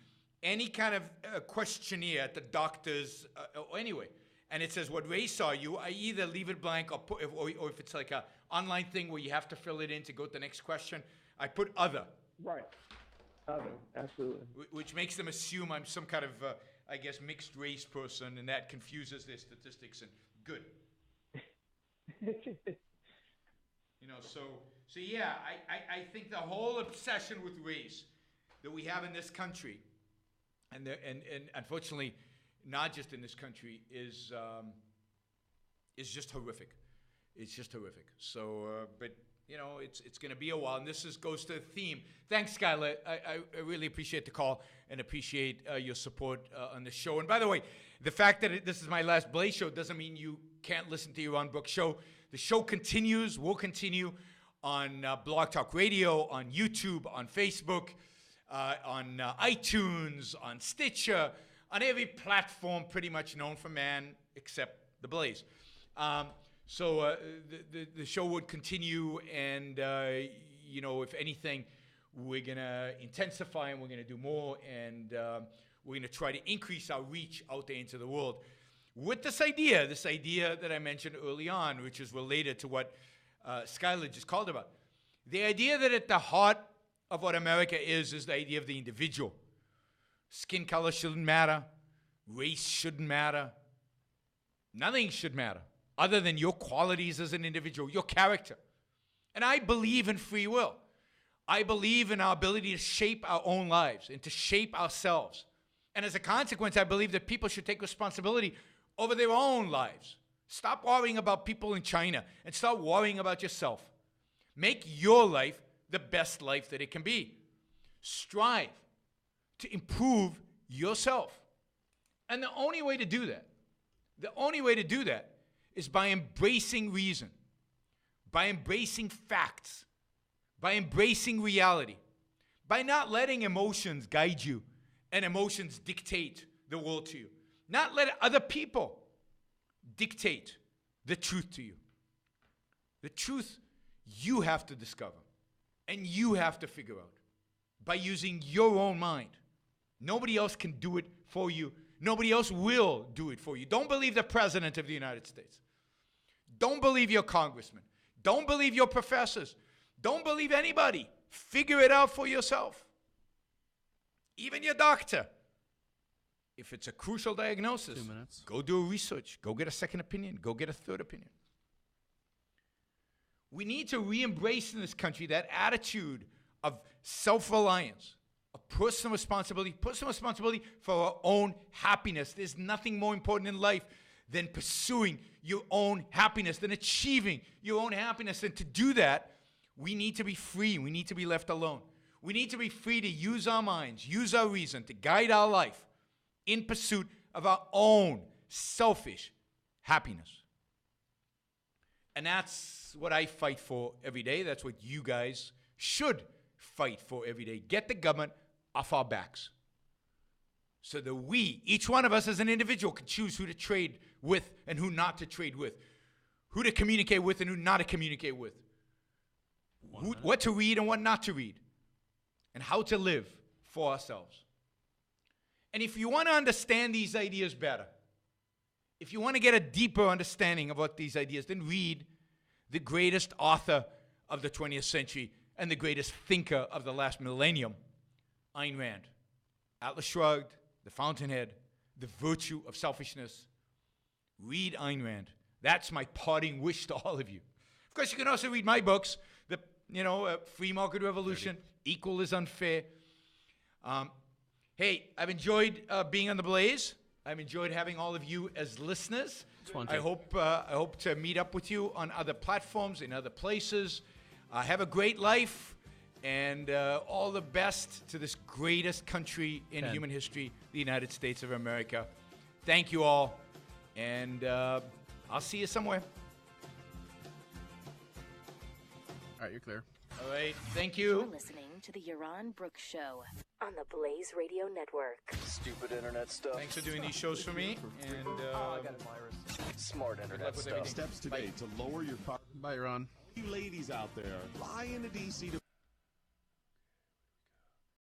any kind of questionnaire at the doctor's, or anyway, and it says, what race are you? I either leave it blank or if it's like an online thing where you have to fill it in to go to the next question, I put other. Right. Other, absolutely. Which makes them assume I'm some kind of, mixed race person, and that confuses their statistics, and good. So yeah, I think the whole obsession with race that we have in this country, and unfortunately, not just in this country, is just horrific. It's just horrific. So, but it's going to be a while, and this goes to the theme. Thanks, Skylar. I really appreciate the call and appreciate your support on the show. And by the way, the fact that this is my last Blaze show doesn't mean you can't listen to Yaron Brook show. The show continues. Will continue on Blog Talk Radio, on YouTube, on Facebook, on iTunes, on Stitcher, on every platform pretty much known for man except the Blaze. So the show would continue, and if anything, we're gonna intensify and we're gonna do more, and we're gonna try to increase our reach out there into the world with this idea that I mentioned early on, which is related to what Skylar just called about. The idea that at the heart of what America is the idea of the individual. Skin color shouldn't matter. Race shouldn't matter. Nothing should matter other than your qualities as an individual, your character. And I believe in free will. I believe in our ability to shape our own lives and to shape ourselves. And as a consequence, I believe that people should take responsibility over their own lives. Stop worrying about people in China and start worrying about yourself. Make your life the best life that it can be. Strive to improve yourself. And the only way to do that is by embracing reason, by embracing facts, by embracing reality, by not letting emotions guide you and emotions dictate the world to you. Not let other people dictate the truth to you. The truth you have to discover and you have to figure out by using your own mind. Nobody else can do it for you. Nobody else will do it for you. Don't believe the President of the United States. Don't believe your congressman. Don't believe your professors. Don't believe anybody. Figure it out for yourself. Even your doctor. If it's a crucial diagnosis, 2 minutes. Go do research. Go get a second opinion. Go get a third opinion. We need to re-embrace in this country that attitude of self-reliance, of personal responsibility for our own happiness. There's nothing more important in life than pursuing your own happiness, than achieving your own happiness. And to do that, we need to be free. We need to be left alone. We need to be free to use our minds, use our reason to guide our life in pursuit of our own selfish happiness. And that's what I fight for every day. That's what you guys should fight for every day. Get the government off our backs so that we, each one of us as an individual, can choose who to trade with and who not to trade with, who to communicate with and who not to communicate with, what to read and what not to read, and how to live for ourselves. And if you want to understand these ideas better, if you want to get a deeper understanding of what these ideas, then read the greatest author of the 20th century and the greatest thinker of the last millennium, Ayn Rand. Atlas Shrugged, The Fountainhead, The Virtue of Selfishness. Read Ayn Rand. That's my parting wish to all of you. Of course, you can also read my books, Free Market Revolution, Equal is Unfair. Hey, I've enjoyed being on The Blaze. I've enjoyed having all of you as listeners. I hope to meet up with you on other platforms, in other places. Have a great life, and all the best to this greatest country in human history, the United States of America. Thank you all, and I'll see you somewhere. All right, you're clear. All right, thank you. You're listening to the Yaron Brook Show on the Blaze Radio Network. Stupid internet stuff. Thanks for doing these shows for me. And I got a virus. Smart internet stuff. Steps today to lower your car. Bye, Ron. You ladies out there, fly into DC to